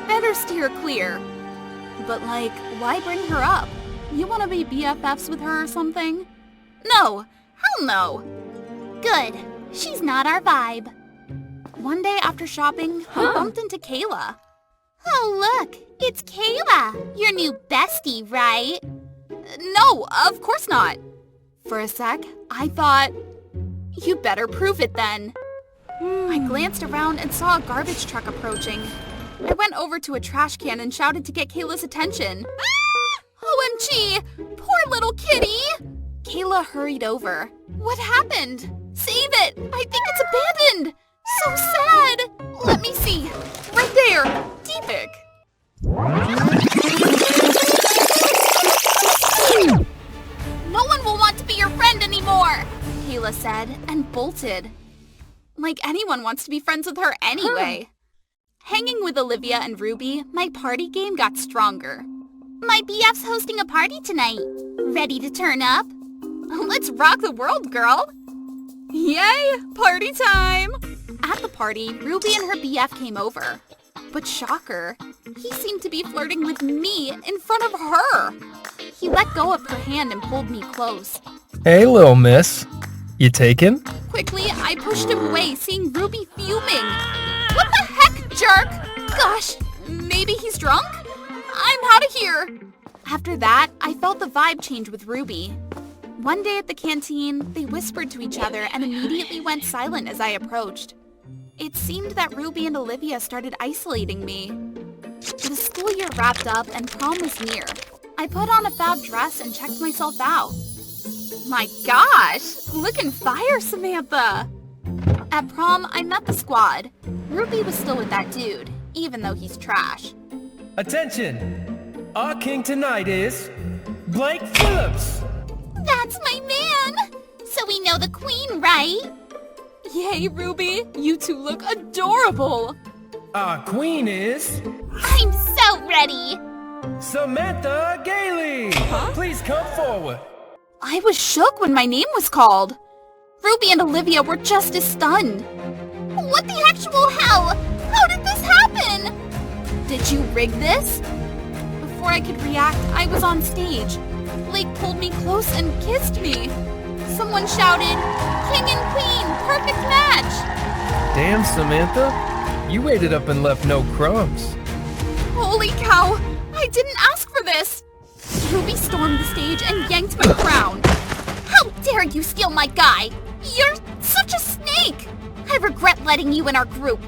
Better steer clear. But like, why bring her up? You want to be BFFs with her or something? No, hell no. Good, she's not our vibe. One day after shopping, I bumped into Kayla. Oh look, it's Kayla, your new bestie, right? No, of course not. For a sec, I thought, you better prove it then. I glanced around and saw a garbage truck approaching. I went over to a trash can and shouted to get Kayla's attention. OMG! Poor little kitty! Kayla hurried over. What happened? Save it! I think it's abandoned! So sad! Let me see. Right there! Deepak! No one will want to be your friend anymore! Kayla said, and bolted. Like anyone wants to be friends with her anyway. Hanging with Olivia and Ruby, my party game got stronger. My BF's hosting a party tonight. Ready to turn up? Let's rock the world, girl! Yay! Party time! At the party, Ruby and her BF came over. But shocker, he seemed to be flirting with me in front of her. He let go of her hand and pulled me close. Hey, little miss. You taken? Quickly, I pushed him away, seeing Ruby fuming. What the heck, jerk? Gosh, maybe he's drunk? I'm out of here. After that, I felt the vibe change with Ruby. One day at the canteen, they whispered to each other and immediately went silent as I approached. It seemed that Ruby and Olivia started isolating me. The school year wrapped up and prom was near. I put on a fab dress and checked myself out. My gosh, looking fire, Samantha! At prom, I met the squad. Ruby was still with that dude, even though he's trash. Attention! Our king tonight is Blake Phillips! That's my man! So we know the queen, right? Yay, Ruby! You two look adorable! Our queen is... I'm so ready! Samantha Gailey! Please come forward. I was shook when my name was called. Ruby and Olivia were just as stunned. What the actual hell? How did this happen? Did you rig this? Before I could react, I was on stage. Blake pulled me close and kissed me. Someone shouted, "King and Queen, perfect match!" Damn, Samantha. You waited up and left no crumbs. Holy cow! I didn't ask for this! Ruby stormed the stage and yanked my crown. How dare you steal my guy! You're such a snake! I regret letting you in our group.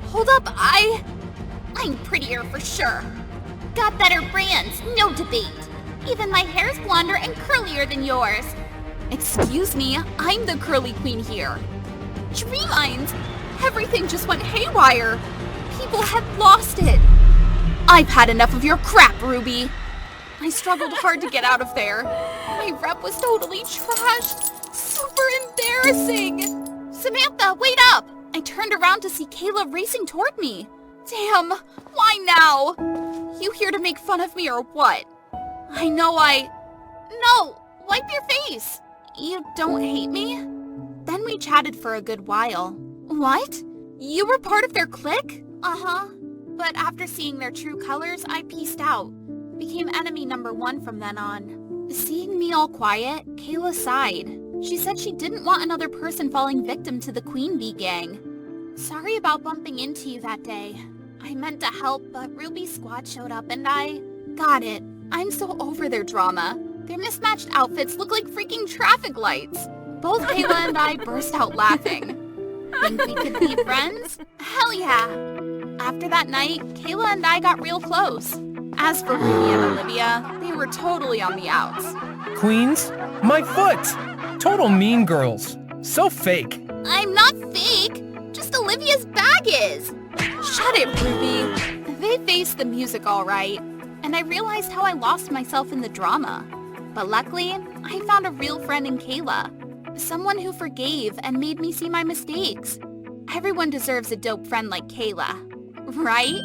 Hold up, I'm prettier for sure. Got better brands, no debate. Even my hair's blonder and curlier than yours. Excuse me, I'm the curly queen here. Dreamlines! Everything just went haywire. People had lost it. I've had enough of your crap, Ruby. I struggled hard to get out of there. My rep was totally trashed. Super embarrassing. Samantha, wait up! I turned around to see Kayla racing toward me. Damn, why now? You here to make fun of me or what? I know No, wipe your face. You don't hate me? Then we chatted for a good while. What? You were part of their clique? Uh-huh. But after seeing their true colors, I pieced out. Became enemy number 1 from then on. Seeing me all quiet, Kayla sighed. She said she didn't want another person falling victim to the Queen Bee gang. Sorry about bumping into you that day. I meant to help, but Ruby's squad showed up and I... Got it. I'm so over their drama. Their mismatched outfits look like freaking traffic lights. Both Kayla and I burst out laughing. Think we could be friends? Hell yeah! After that night, Kayla and I got real close. As for Ruby and Olivia, they were totally on the outs. Queens? My foot! Total mean girls. So fake. I'm not fake. Just Olivia's bag is. Shut it, Ruby. They faced the music all right. And I realized how I lost myself in the drama. But luckily, I found a real friend in Kayla. Someone who forgave and made me see my mistakes. Everyone deserves a dope friend like Kayla, right?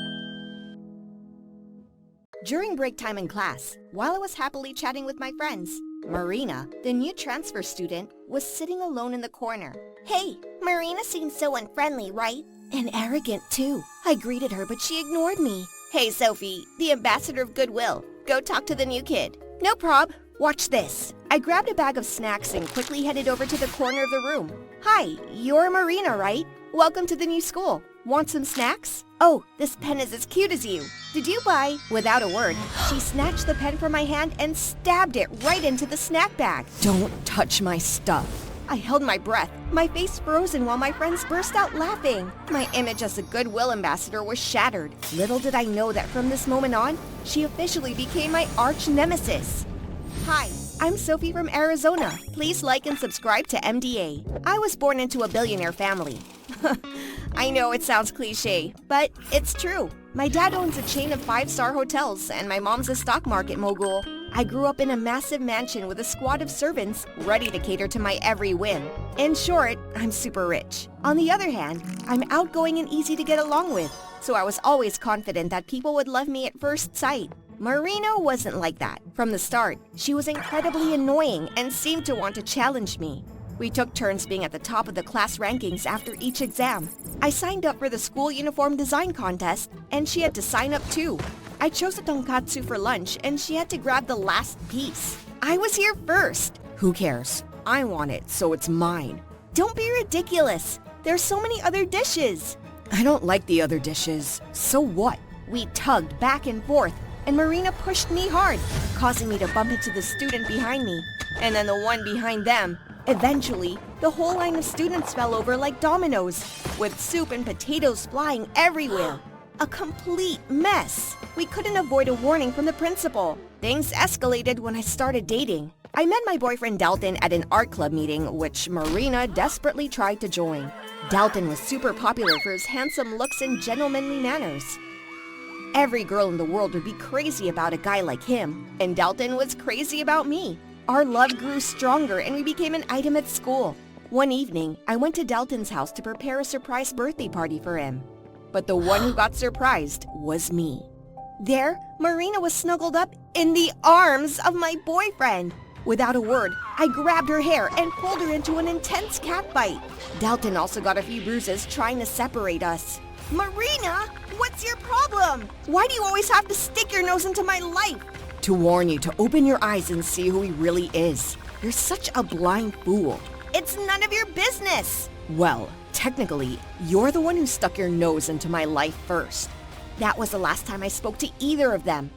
During break time in class, while I was happily chatting with my friends, Marina, the new transfer student, was sitting alone in the corner. Hey, Marina seems so unfriendly, right? And arrogant too. I greeted her, but she ignored me. Hey, Sophie, the ambassador of goodwill. Go talk to the new kid. No prob. Watch this. I grabbed a bag of snacks and quickly headed over to the corner of the room. Hi, you're Marina, right? Welcome to the new school. Want some snacks? Oh, this pen is as cute as you. Did you buy? Without a word, she snatched the pen from my hand and stabbed it right into the snack bag. Don't touch my stuff. I held my breath, my face frozen while my friends burst out laughing. My image as a goodwill ambassador was shattered. Little did I know that from this moment on, she officially became my arch nemesis. Hi, I'm Sophie from Arizona. Please like and subscribe to MDA. I was born into a billionaire family. I know it sounds cliche, but it's true. My dad owns a chain of 5-star hotels, and my mom's a stock market mogul. I grew up in a massive mansion with a squad of servants ready to cater to my every whim. In short, I'm super rich. On the other hand, I'm outgoing and easy to get along with, so I was always confident that people would love me at first sight. Marina wasn't like that. From the start, she was incredibly annoying and seemed to want to challenge me. We took turns being at the top of the class rankings after each exam. I signed up for the school uniform design contest, and she had to sign up too. I chose a tonkatsu for lunch, and she had to grab the last piece. I was here first. Who cares? I want it, so it's mine. Don't be ridiculous. There's so many other dishes. I don't like the other dishes. So what? We tugged back and forth, and Marina pushed me hard, causing me to bump into the student behind me, and then the one behind them. Eventually, the whole line of students fell over like dominoes, with soup and potatoes flying everywhere. A complete mess. We couldn't avoid a warning from the principal. Things escalated when I started dating. I met my boyfriend Dalton at an art club meeting, which Marina desperately tried to join. Dalton was super popular for his handsome looks and gentlemanly manners. Every girl in the world would be crazy about a guy like him, and Dalton was crazy about me. Our love grew stronger and we became an item at school. One evening, I went to Dalton's house to prepare a surprise birthday party for him. But the one who got surprised was me. There, Marina was snuggled up in the arms of my boyfriend. Without a word, I grabbed her hair and pulled her into an intense catfight. Dalton also got a few bruises trying to separate us. Marina, what's your problem? Why do you always have to stick your nose into my life? To warn you to open your eyes and see who he really is. You're such a blind fool. It's none of your business. Well, technically, you're the one who stuck your nose into my life first. That was the last time I spoke to either of them.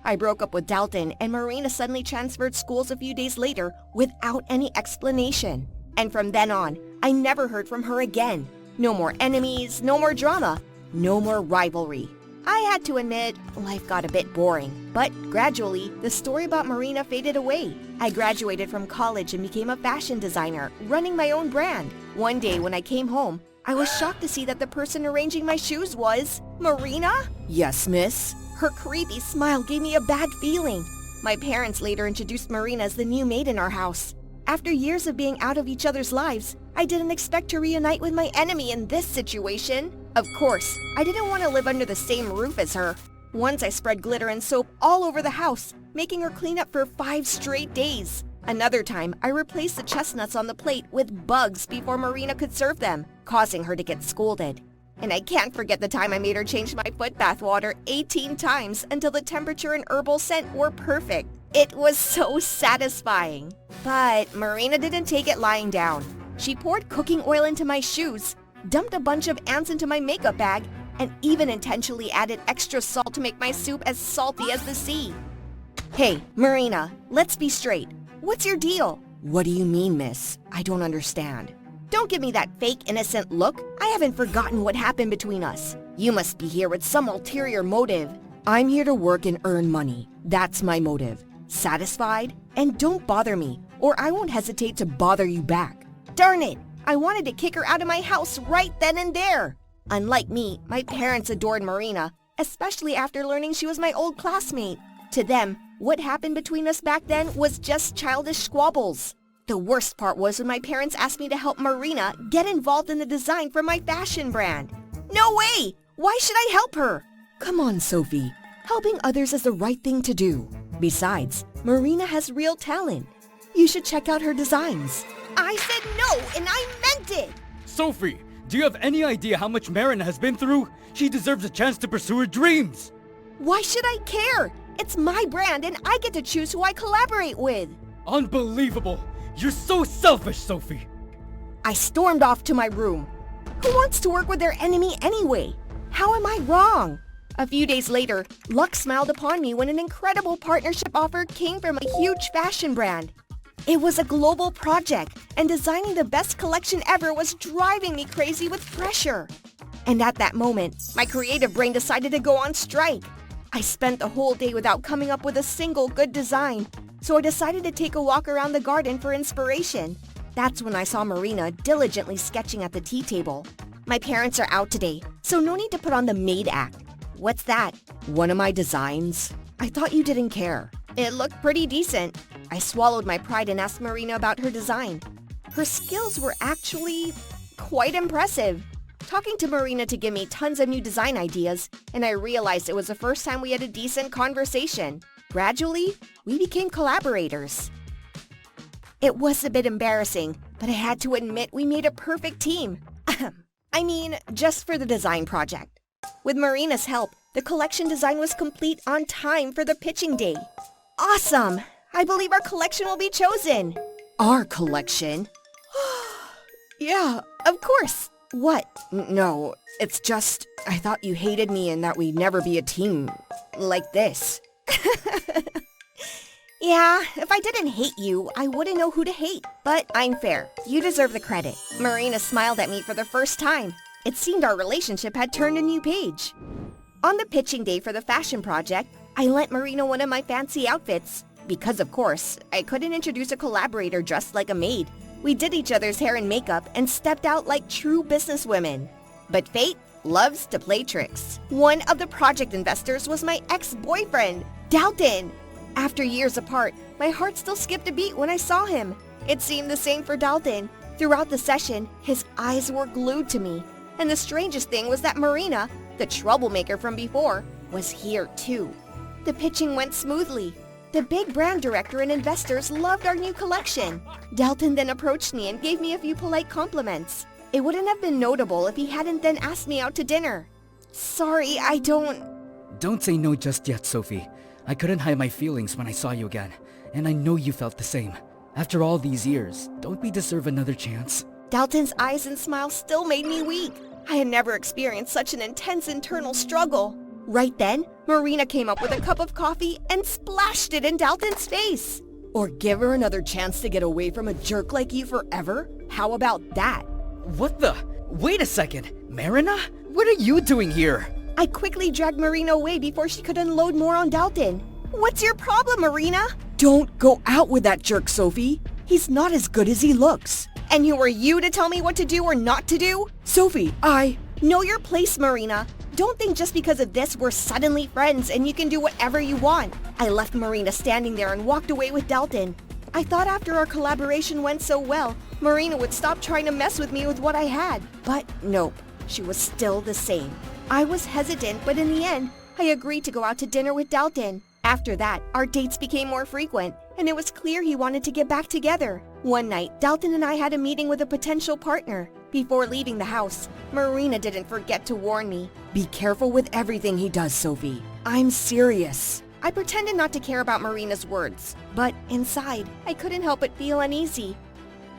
I broke up with Dalton, and Marina suddenly transferred schools a few days later without any explanation. And from then on, I never heard from her again. No more enemies, no more drama, no more rivalry. I had to admit, life got a bit boring, but gradually, the story about Marina faded away. I graduated from college and became a fashion designer, running my own brand. One day when I came home, I was shocked to see that the person arranging my shoes was Marina? Yes, miss. Her creepy smile gave me a bad feeling. My parents later introduced Marina as the new maid in our house. After years of being out of each other's lives, I didn't expect to reunite with my enemy in this situation. Of course, I didn't want to live under the same roof as her. Once I spread glitter and soap all over the house, making her clean up for 5 straight days. Another time, I replaced the chestnuts on the plate with bugs before Marina could serve them, causing her to get scolded. And I can't forget the time I made her change my foot bath water 18 times until the temperature and herbal scent were perfect. It was so satisfying. But Marina didn't take it lying down. She poured cooking oil into my shoes, dumped a bunch of ants into my makeup bag, and even intentionally added extra salt to make my soup as salty as the sea. Hey, Marina, let's be straight. What's your deal? What do you mean, miss? I don't understand. Don't give me that fake, innocent look. I haven't forgotten what happened between us. You must be here with some ulterior motive. I'm here to work and earn money. That's my motive. Satisfied? And don't bother me, or I won't hesitate to bother you back. Darn it! I wanted to kick her out of my house right then and there. Unlike me, my parents adored Marina, especially after learning she was my old classmate. To them, what happened between us back then was just childish squabbles. The worst part was when my parents asked me to help Marina get involved in the design for my fashion brand. No way! Why should I help her? Come on, Sophie. Helping others is the right thing to do. Besides, Marina has real talent. You should check out her designs. I said no, and I meant it! Sophie, do you have any idea how much Marina has been through? She deserves a chance to pursue her dreams. Why should I care? It's my brand, and I get to choose who I collaborate with. Unbelievable! You're so selfish, Sophie! I stormed off to my room. Who wants to work with their enemy anyway? How am I wrong? A few days later, luck smiled upon me when an incredible partnership offer came from a huge fashion brand. It was a global project, and designing the best collection ever was driving me crazy with pressure. And at that moment, my creative brain decided to go on strike. I spent the whole day without coming up with a single good design, so I decided to take a walk around the garden for inspiration. That's when I saw Marina diligently sketching at the tea table. My parents are out today, so no need to put on the maid act. What's that? One of my designs? I thought you didn't care. It looked pretty decent. I swallowed my pride and asked Marina about her design. Her skills were actually quite impressive. Talking to Marina to give me tons of new design ideas, and I realized it was the first time we had a decent conversation. Gradually, we became collaborators. It was a bit embarrassing, but I had to admit we made a perfect team. I mean, just for the design project. With Marina's help, the collection design was complete on time for the pitching day. Awesome! I believe our collection will be chosen. Our collection? Yeah, of course. What? No, it's just, I thought you hated me and that we'd never be a team like this. Yeah, if I didn't hate you, I wouldn't know who to hate. But I'm fair. You deserve the credit. Marina smiled at me for the first time. It seemed our relationship had turned a new page. On the pitching day for the fashion project, I lent Marina one of my fancy outfits. Because, of course, I couldn't introduce a collaborator dressed like a maid. We did each other's hair and makeup and stepped out like true businesswomen. But fate loves to play tricks. One of the project investors was my ex-boyfriend, Dalton. After years apart, my heart still skipped a beat when I saw him. It seemed the same for Dalton. Throughout the session, his eyes were glued to me. And the strangest thing was that Marina, the troublemaker from before, was here too. The pitching went smoothly. The big brand director and investors loved our new collection. Dalton then approached me and gave me a few polite compliments. It wouldn't have been notable if he hadn't then asked me out to dinner. Sorry, I don't... Don't say no just yet, Sophie. I couldn't hide my feelings when I saw you again, and I know you felt the same. After all these years, don't we deserve another chance? Dalton's eyes and smile still made me weak. I had never experienced such an intense internal struggle. Right then, Marina came up with a cup of coffee and splashed it in Dalton's face. Or give her another chance to get away from a jerk like you forever? How about that? What the? Wait a second. Marina? What are you doing here? I quickly dragged Marina away before she could unload more on Dalton. What's your problem, Marina? Don't go out with that jerk, Sophie. He's not as good as he looks. And who are you to tell me what to do or not to do? Sophie, Know your place, Marina. Don't think just because of this we're suddenly friends and you can do whatever you want. I left Marina standing there and walked away with Dalton. I thought after our collaboration went so well, Marina would stop trying to mess with me with what I had. But nope, she was still the same. I was hesitant, but in the end, I agreed to go out to dinner with Dalton. After that, our dates became more frequent, and it was clear he wanted to get back together. One night, Dalton and I had a meeting with a potential partner. Before leaving the house, Marina didn't forget to warn me. Be careful with everything he does, Sophie. I'm serious. I pretended not to care about Marina's words, but inside, I couldn't help but feel uneasy.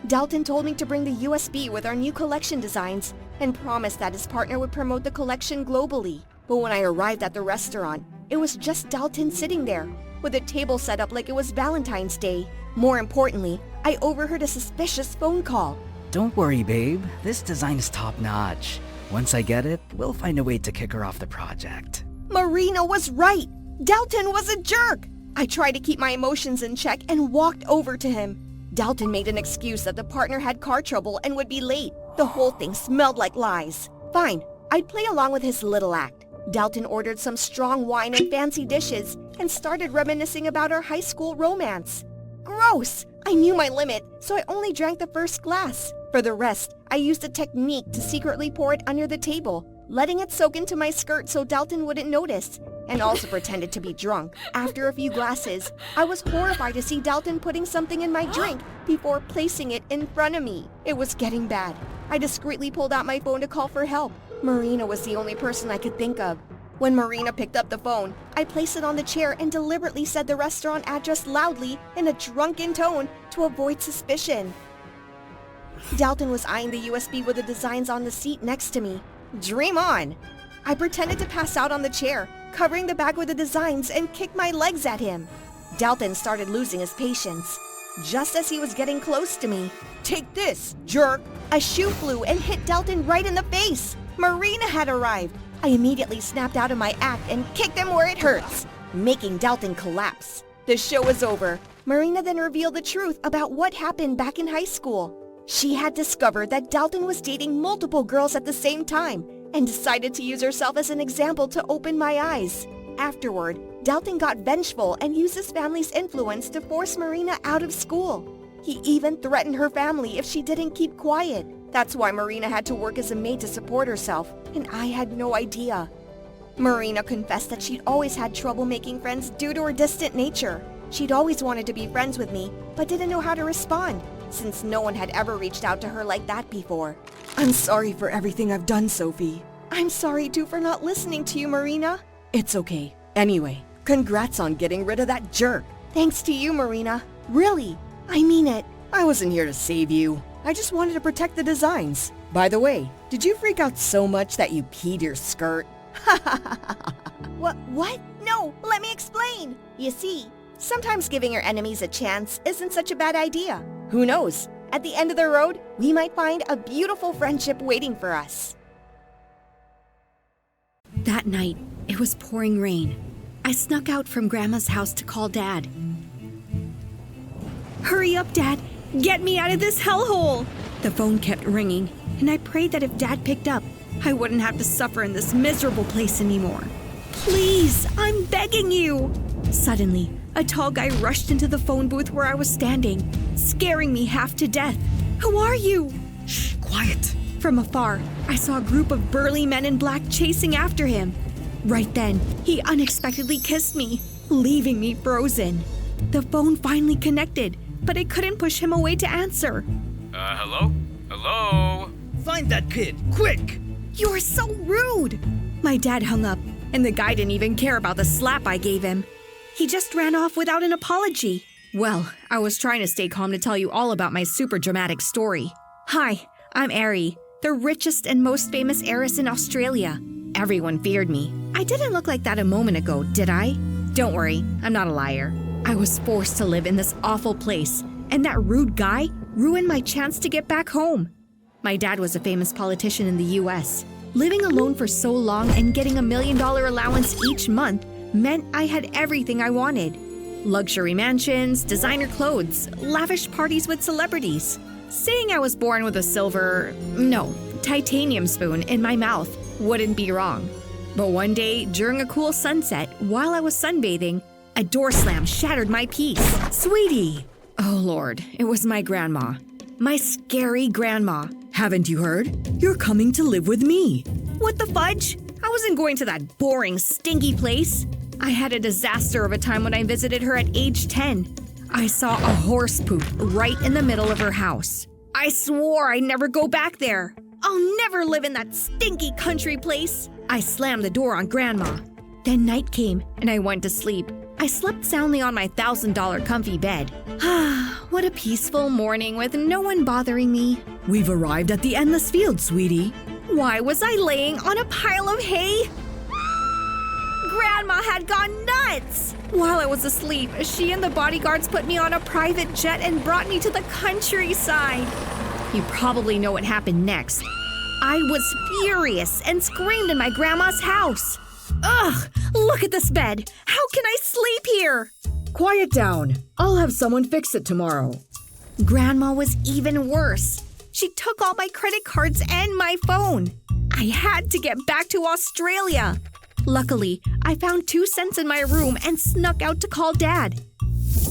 Dalton told me to bring the USB with our new collection designs and promised that his partner would promote the collection globally. But when I arrived at the restaurant, it was just Dalton sitting there, with a table set up like it was Valentine's Day. More importantly, I overheard a suspicious phone call. Don't worry, babe. This design is top-notch. Once I get it, we'll find a way to kick her off the project. Marina was right. Dalton was a jerk. I tried to keep my emotions in check and walked over to him. Dalton made an excuse that the partner had car trouble and would be late. The whole thing smelled like lies. Fine, I'd play along with his little act. Dalton ordered some strong wine and fancy dishes and started reminiscing about our high school romance. Gross! I knew my limit, so I only drank the first glass. For the rest, I used a technique to secretly pour it under the table, letting it soak into my skirt so Dalton wouldn't notice, and also pretended to be drunk. After a few glasses, I was horrified to see Dalton putting something in my drink before placing it in front of me. It was getting bad. I discreetly pulled out my phone to call for help. Marina was the only person I could think of. When Marina picked up the phone, I placed it on the chair and deliberately said the restaurant address loudly in a drunken tone to avoid suspicion. Dalton was eyeing the USB with the designs on the seat next to me. Dream on! I pretended to pass out on the chair, covering the bag with the designs, and kicked my legs at him. Dalton started losing his patience. Just as he was getting close to me, "Take this, jerk!" A shoe flew and hit Dalton right in the face. Marina had arrived. I immediately snapped out of my act and kicked him where it hurts, making Dalton collapse. The show was over. Marina then revealed the truth about what happened back in high school. She had discovered that Dalton was dating multiple girls at the same time and decided to use herself as an example to open my eyes. Afterward, Dalton got vengeful and used his family's influence to force Marina out of school. He even threatened her family if she didn't keep quiet. That's why Marina had to work as a maid to support herself, and I had no idea. Marina confessed that she'd always had trouble making friends due to her distant nature. She'd always wanted to be friends with me, but didn't know how to respond, since no one had ever reached out to her like that before. I'm sorry for everything I've done, Sophie. I'm sorry too for not listening to you, Marina. It's okay. Anyway, congrats on getting rid of that jerk. Thanks to you, Marina. Really, I mean it. I wasn't here to save you. I just wanted to protect the designs. By the way, did you freak out so much that you peed your skirt? What? No, let me explain. You see, sometimes giving your enemies a chance isn't such a bad idea. Who knows? At the end of the road, we might find a beautiful friendship waiting for us. That night, it was pouring rain. I snuck out from Grandma's house to call Dad. Hurry up, Dad! Get me out of this hellhole! The phone kept ringing, and I prayed that if Dad picked up, I wouldn't have to suffer in this miserable place anymore. Please, I'm begging you! Suddenly, a tall guy rushed into the phone booth where I was standing, scaring me half to death. Who are you? Shh, quiet. From afar, I saw a group of burly men in black chasing after him. Right then, he unexpectedly kissed me, leaving me frozen. The phone finally connected, but I couldn't push him away to answer. Hello? Hello? Find that kid, quick! You're so rude! My dad hung up, and the guy didn't even care about the slap I gave him. He just ran off without an apology. Well, I was trying to stay calm to tell you all about my super dramatic story. Hi, I'm Ari, the richest and most famous heiress in Australia. Everyone feared me. I didn't look like that a moment ago, did I? Don't worry, I'm not a liar. I was forced to live in this awful place, and that rude guy ruined my chance to get back home. My dad was a famous politician in the US. Living alone for so long and getting $1 million allowance each month meant I had everything I wanted. Luxury mansions, designer clothes, lavish parties with celebrities. Saying I was born with a titanium spoon in my mouth wouldn't be wrong. But one day, during a cool sunset, while I was sunbathing, a door slam shattered my peace. Sweetie! Oh Lord, it was my grandma. My scary grandma. Haven't you heard? You're coming to live with me. What the fudge? I wasn't going to that boring, stinky place. I had a disaster of a time when I visited her at age 10. I saw a horse poop right in the middle of her house. I swore I'd never go back there. I'll never live in that stinky country place. I slammed the door on Grandma. Then night came and I went to sleep. I slept soundly on my $1,000 comfy bed. What a peaceful morning with no one bothering me. We've arrived at the endless field, sweetie. Why was I laying on a pile of hay? Grandma had gone nuts! While I was asleep, she and the bodyguards put me on a private jet and brought me to the countryside. You probably know what happened next. I was furious and screamed in my grandma's house. Ugh! Look at this bed! How can I sleep here? Quiet down. I'll have someone fix it tomorrow. Grandma was even worse. She took all my credit cards and my phone. I had to get back to Australia. Luckily, I found 2 cents in my room and snuck out to call Dad.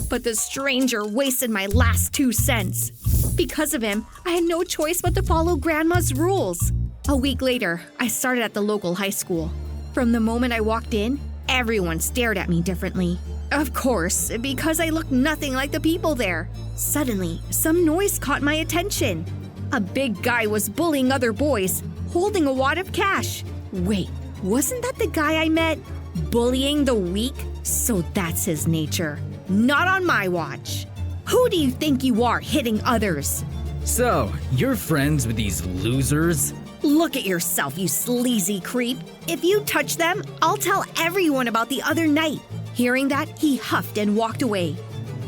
But the stranger wasted my last 2 cents. Because of him, I had no choice but to follow Grandma's rules. A week later, I started at the local high school. From the moment I walked in, everyone stared at me differently. Of course, because I looked nothing like the people there. Suddenly, some noise caught my attention. A big guy was bullying other boys, holding a wad of cash. Wait, wasn't that the guy I met? Bullying the weak? So that's his nature. Not on my watch. Who do you think you are, hitting others? So, you're friends with these losers? Look at yourself, you sleazy creep. If you touch them, I'll tell everyone about the other night. Hearing that, he huffed and walked away.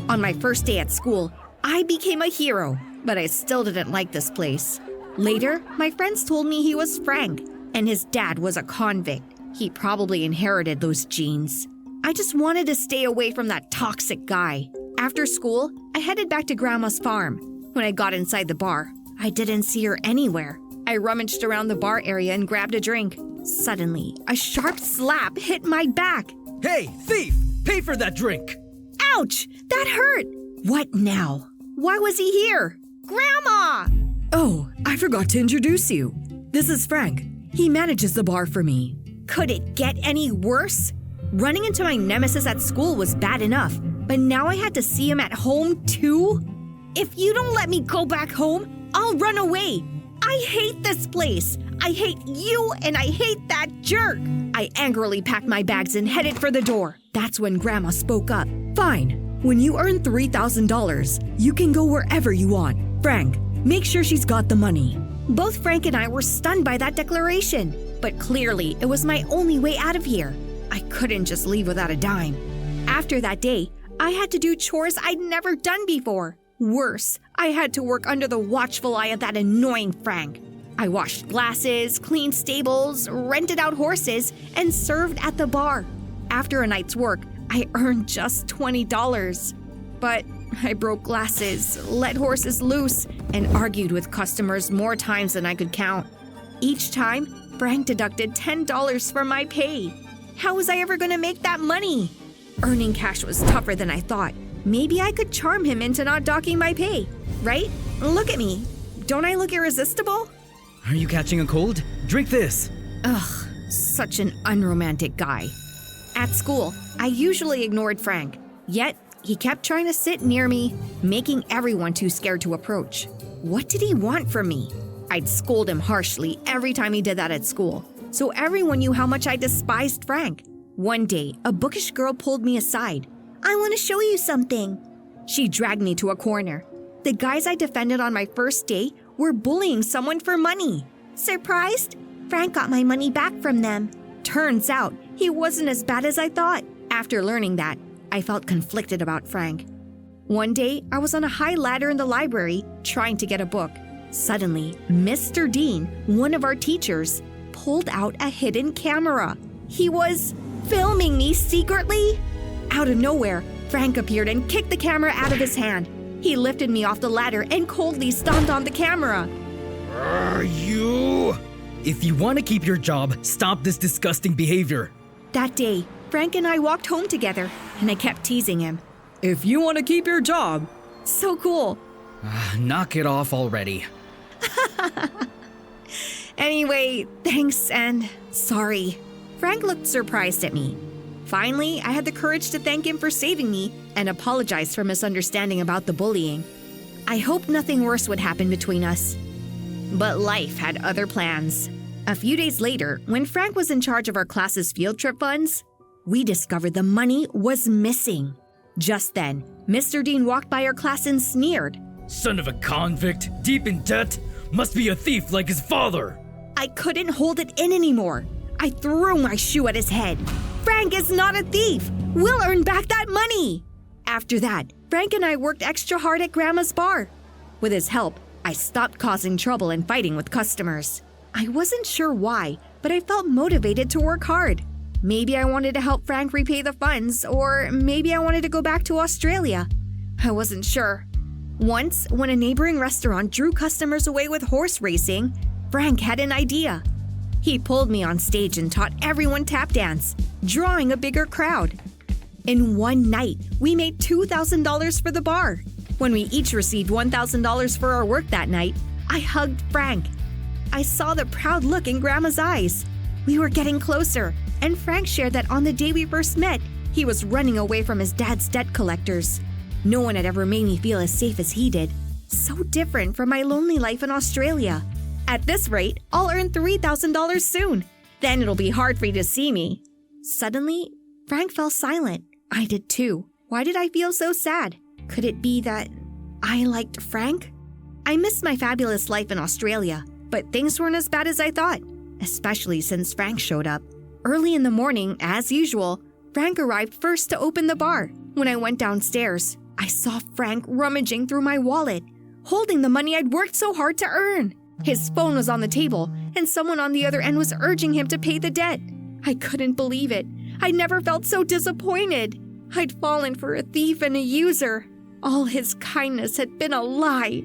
On my first day at school, I became a hero, but I still didn't like this place. Later, my friends told me he was Frank, and his dad was a convict. He probably inherited those genes. I just wanted to stay away from that toxic guy. After school, I headed back to Grandma's farm. When I got inside the bar, I didn't see her anywhere. I rummaged around the bar area and grabbed a drink. Suddenly, a sharp slap hit my back. Hey, thief! Pay for that drink! Ouch! That hurt! What now? Why was he here? Grandma! Oh, I forgot to introduce you. This is Frank. He manages the bar for me. Could it get any worse? Running into my nemesis at school was bad enough, but now I had to see him at home too? If you don't let me go back home, I'll run away. I hate this place. I hate you and I hate that jerk. I angrily packed my bags and headed for the door. That's when Grandma spoke up. Fine. When you earn $3,000, you can go wherever you want. Frank, make sure she's got the money. Both Frank and I were stunned by that declaration, but clearly it was my only way out of here. I couldn't just leave without a dime. After that day, I had to do chores I'd never done before. Worse, I had to work under the watchful eye of that annoying Frank. I washed glasses, cleaned stables, rented out horses, and served at the bar. After a night's work, I earned just $20. But I broke glasses, let horses loose, and argued with customers more times than I could count. Each time, Frank deducted $10 from my pay. How was I ever going to make that money? Earning cash was tougher than I thought. Maybe I could charm him into not docking my pay, right? Look at me. Don't I look irresistible? Are you catching a cold? Drink this. Ugh, such an unromantic guy. At school, I usually ignored Frank. Yet, he kept trying to sit near me, making everyone too scared to approach. What did he want from me? I'd scold him harshly every time he did that at school, so everyone knew how much I despised Frank. One day, a bookish girl pulled me aside. I want to show you something. She dragged me to a corner. The guys I defended on my first day were bullying someone for money. Surprised? Frank got my money back from them. Turns out, he wasn't as bad as I thought. After learning that, I felt conflicted about Frank. One day, I was on a high ladder in the library trying to get a book. Suddenly, Mr. Dean, one of our teachers, pulled out a hidden camera. He was filming me secretly? Out of nowhere, Frank appeared and kicked the camera out of his hand. He lifted me off the ladder and coldly stomped on the camera. You! If you want to keep your job, stop this disgusting behavior. That day, Frank and I walked home together, and I kept teasing him. If you want to keep your job. So cool. Knock it off already. Anyway, thanks and sorry. Frank looked surprised at me. Finally, I had the courage to thank him for saving me and apologize for misunderstanding about the bullying. I hoped nothing worse would happen between us. But life had other plans. A few days later, when Frank was in charge of our class's field trip funds, we discovered the money was missing. Just then, Mr. Dean walked by our class and sneered. Son of a convict, deep in debt, must be a thief like his father. I couldn't hold it in anymore. I threw my shoe at his head. Frank is not a thief. We'll earn back that money. After that, Frank and I worked extra hard at Grandma's bar. With his help, I stopped causing trouble and fighting with customers. I wasn't sure why, but I felt motivated to work hard. Maybe I wanted to help Frank repay the funds, or maybe I wanted to go back to Australia. I wasn't sure. Once, when a neighboring restaurant drew customers away with horse racing, Frank had an idea. He pulled me on stage and taught everyone tap dance, drawing a bigger crowd. In one night, we made $2,000 for the bar. When we each received $1,000 for our work that night, I hugged Frank. I saw the proud look in Grandma's eyes. We were getting closer, and Frank shared that on the day we first met, he was running away from his dad's debt collectors. No one had ever made me feel as safe as he did. So different from my lonely life in Australia. At this rate, I'll earn $3,000 soon. Then it'll be hard for you to see me. Suddenly, Frank fell silent. I did too. Why did I feel so sad? Could it be that I liked Frank? I missed my fabulous life in Australia, but things weren't as bad as I thought, especially since Frank showed up. Early in the morning, as usual, Frank arrived first to open the bar. When I went downstairs, I saw Frank rummaging through my wallet, holding the money I'd worked so hard to earn. His phone was on the table, and someone on the other end was urging him to pay the debt. I couldn't believe it. I'd never felt so disappointed. I'd fallen for a thief and a user. All his kindness had been a lie.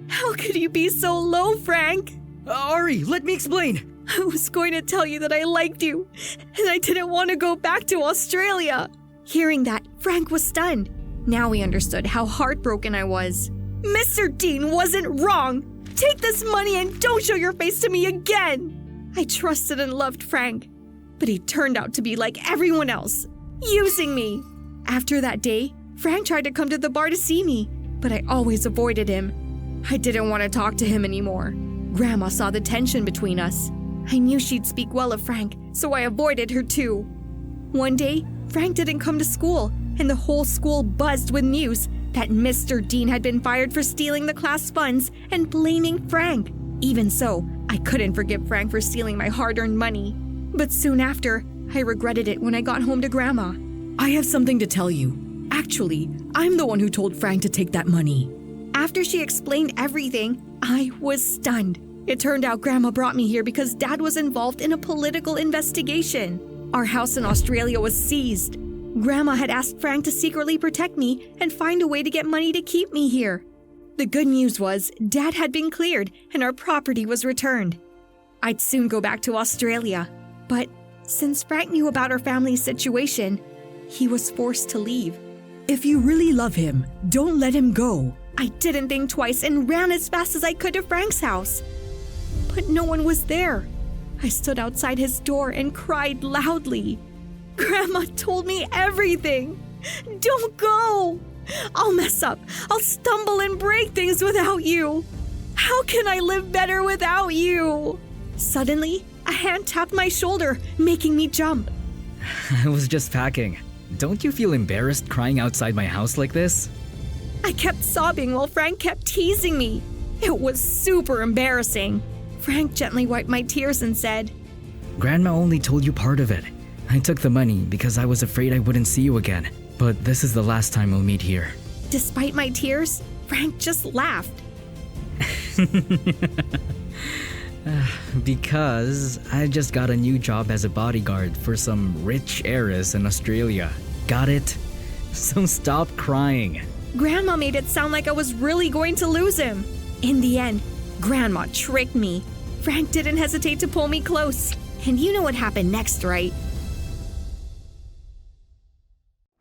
How could you be so low, Frank? Ari, let me explain. I was going to tell you that I liked you, and I didn't want to go back to Australia. Hearing that, Frank was stunned. Now he understood how heartbroken I was. Mr. Dean wasn't wrong. Take this money and don't show your face to me again. I trusted and loved Frank, but he turned out to be like everyone else, using me. After that day, Frank tried to come to the bar to see me, but I always avoided him. I didn't want to talk to him anymore. Grandma saw the tension between us. I knew she'd speak well of Frank, so I avoided her too. One day, Frank didn't come to school, and the whole school buzzed with news that Mr. Dean had been fired for stealing the class funds and blaming Frank. Even so, I couldn't forgive Frank for stealing my hard-earned money. But soon after, I regretted it when I got home to Grandma. I have something to tell you. Actually, I'm the one who told Frank to take that money. After she explained everything, I was stunned. It turned out Grandma brought me here because Dad was involved in a political investigation. Our house in Australia was seized. Grandma had asked Frank to secretly protect me and find a way to get money to keep me here. The good news was Dad had been cleared and our property was returned. I'd soon go back to Australia, but since Frank knew about our family's situation, he was forced to leave. If you really love him, don't let him go. I didn't think twice and ran as fast as I could to Frank's house. But no one was there. I stood outside his door and cried loudly. Grandma told me everything. Don't go. I'll mess up. I'll stumble and break things without you. How can I live better without you? Suddenly, a hand tapped my shoulder, making me jump. I was just packing. Don't you feel embarrassed crying outside my house like this? I kept sobbing while Frank kept teasing me. It was super embarrassing. Frank gently wiped my tears and said, Grandma only told you part of it. I took the money because I was afraid I wouldn't see you again. But this is the last time we'll meet here. Despite my tears, Frank just laughed. Because I just got a new job as a bodyguard for some rich heiress in Australia. Got it? So stop crying. Grandma made it sound like I was really going to lose him. In the end, Grandma tricked me. Frank didn't hesitate to pull me close. And you know what happened next, right?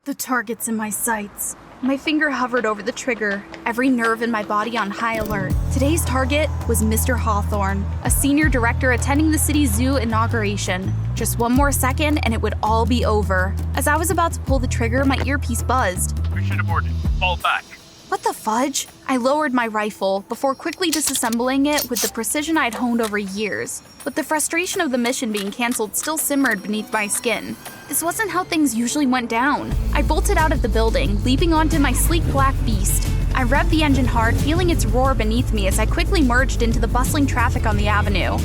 The target's in my sights. My finger hovered over the trigger, every nerve in my body on high alert. Today's target was Mr. Hawthorne, a senior director attending the city's zoo inauguration. Just one more second and it would all be over. As I was about to pull the trigger, my earpiece buzzed. Mission aborted. Fall back. What the fudge? I lowered my rifle before quickly disassembling it with the precision I'd honed over years. But the frustration of the mission being canceled still simmered beneath my skin. This wasn't how things usually went down. I bolted out of the building, leaping onto my sleek black beast. I revved the engine hard, feeling its roar beneath me as I quickly merged into the bustling traffic on the avenue.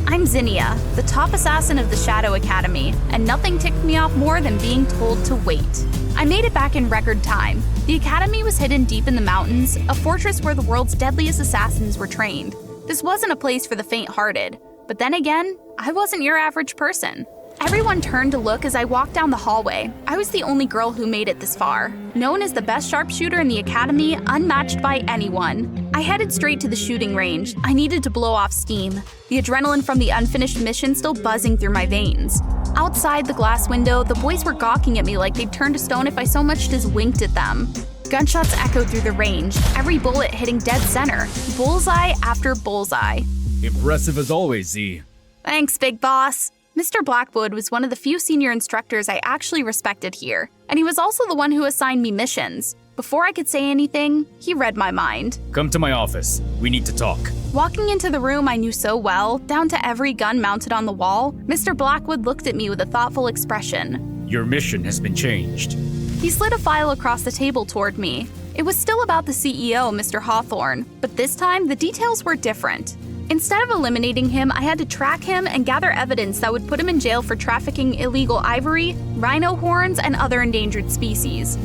I'm Zinnia, the top assassin of the Shadow Academy, and nothing ticked me off more than being told to wait. I made it back in record time. The Academy was hidden deep in the mountains, a fortress where the world's deadliest assassins were trained. This wasn't a place for the faint-hearted. But then again, I wasn't your average person. Everyone turned to look as I walked down the hallway. I was the only girl who made it this far. Known as the best sharpshooter in the Academy, unmatched by anyone. I headed straight to the shooting range. I needed to blow off steam, the adrenaline from the unfinished mission still buzzing through my veins. Outside the glass window, the boys were gawking at me like they'd turn to stone if I so much as winked at them. Gunshots echoed through the range, every bullet hitting dead center, bullseye after bullseye. Impressive as always, Z. Thanks, big boss. Mr. Blackwood was one of the few senior instructors I actually respected here, and he was also the one who assigned me missions. Before I could say anything, he read my mind. Come to my office. We need to talk. Walking into the room I knew so well, down to every gun mounted on the wall, Mr. Blackwood looked at me with a thoughtful expression. Your mission has been changed. He slid a file across the table toward me. It was still about the CEO, Mr. Hawthorne, but this time the details were different. Instead of eliminating him, I had to track him and gather evidence that would put him in jail for trafficking illegal ivory, rhino horns, and other endangered species.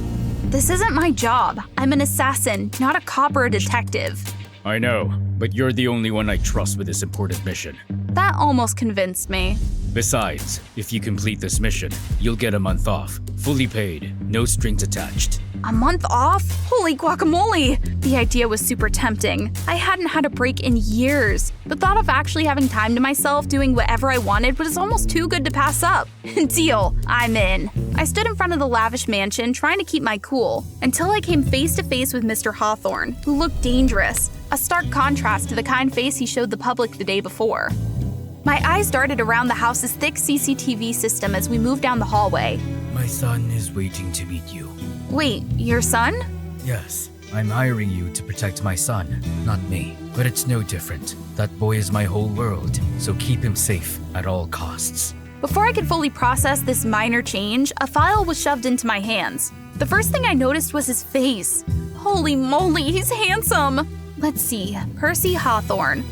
This isn't my job. I'm an assassin, not a cop or a detective. I know, but you're the only one I trust with this important mission. That almost convinced me. Besides, if you complete this mission, you'll get a month off, fully paid, no strings attached. A month off? Holy guacamole! The idea was super tempting. I hadn't had a break in years. The thought of actually having time to myself, doing whatever I wanted, was almost too good to pass up. Deal, I'm in. I stood in front of the lavish mansion, trying to keep my cool, until I came face to face with Mr. Hawthorne, who looked dangerous, a stark contrast to the kind face he showed the public the day before. My eyes darted around the house's thick CCTV system as we moved down the hallway. My son is waiting to meet you. Wait, your son? Yes, I'm hiring you to protect my son, not me. But it's no different. That boy is my whole world, so keep him safe at all costs. Before I could fully process this minor change, a file was shoved into my hands. The first thing I noticed was his face. Holy moly, he's handsome! Let's see, Percy Hawthorne.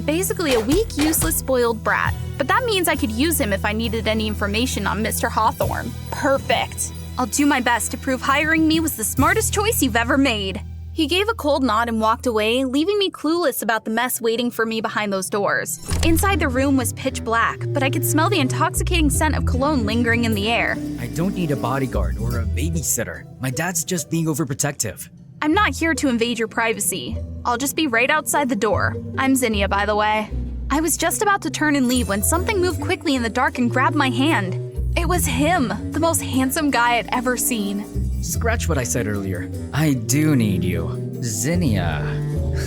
Basically a weak, useless, spoiled brat. But that means I could use him if I needed any information on Mr. Hawthorne. Perfect! I'll do my best to prove hiring me was the smartest choice you've ever made. He gave a cold nod and walked away, leaving me clueless about the mess waiting for me behind those doors. Inside the room was pitch black, but I could smell the intoxicating scent of cologne lingering in the air. I don't need a bodyguard or a babysitter. My dad's just being overprotective. I'm not here to invade your privacy. I'll just be right outside the door. I'm Zinnia, by the way. I was just about to turn and leave when something moved quickly in the dark and grabbed my hand. It was him, the most handsome guy I'd ever seen. Scratch what I said earlier. I do need you. Zinnia.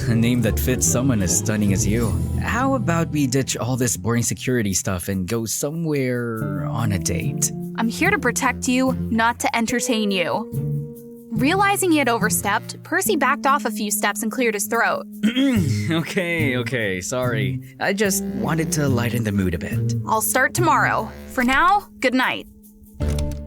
A name that fits someone as stunning as you. How about we ditch all this boring security stuff and go somewhere on a date? I'm here to protect you, not to entertain you. Realizing he had overstepped, Percy backed off a few steps and cleared his throat. Okay, sorry. I just wanted to lighten the mood a bit. I'll start tomorrow. For now, good night.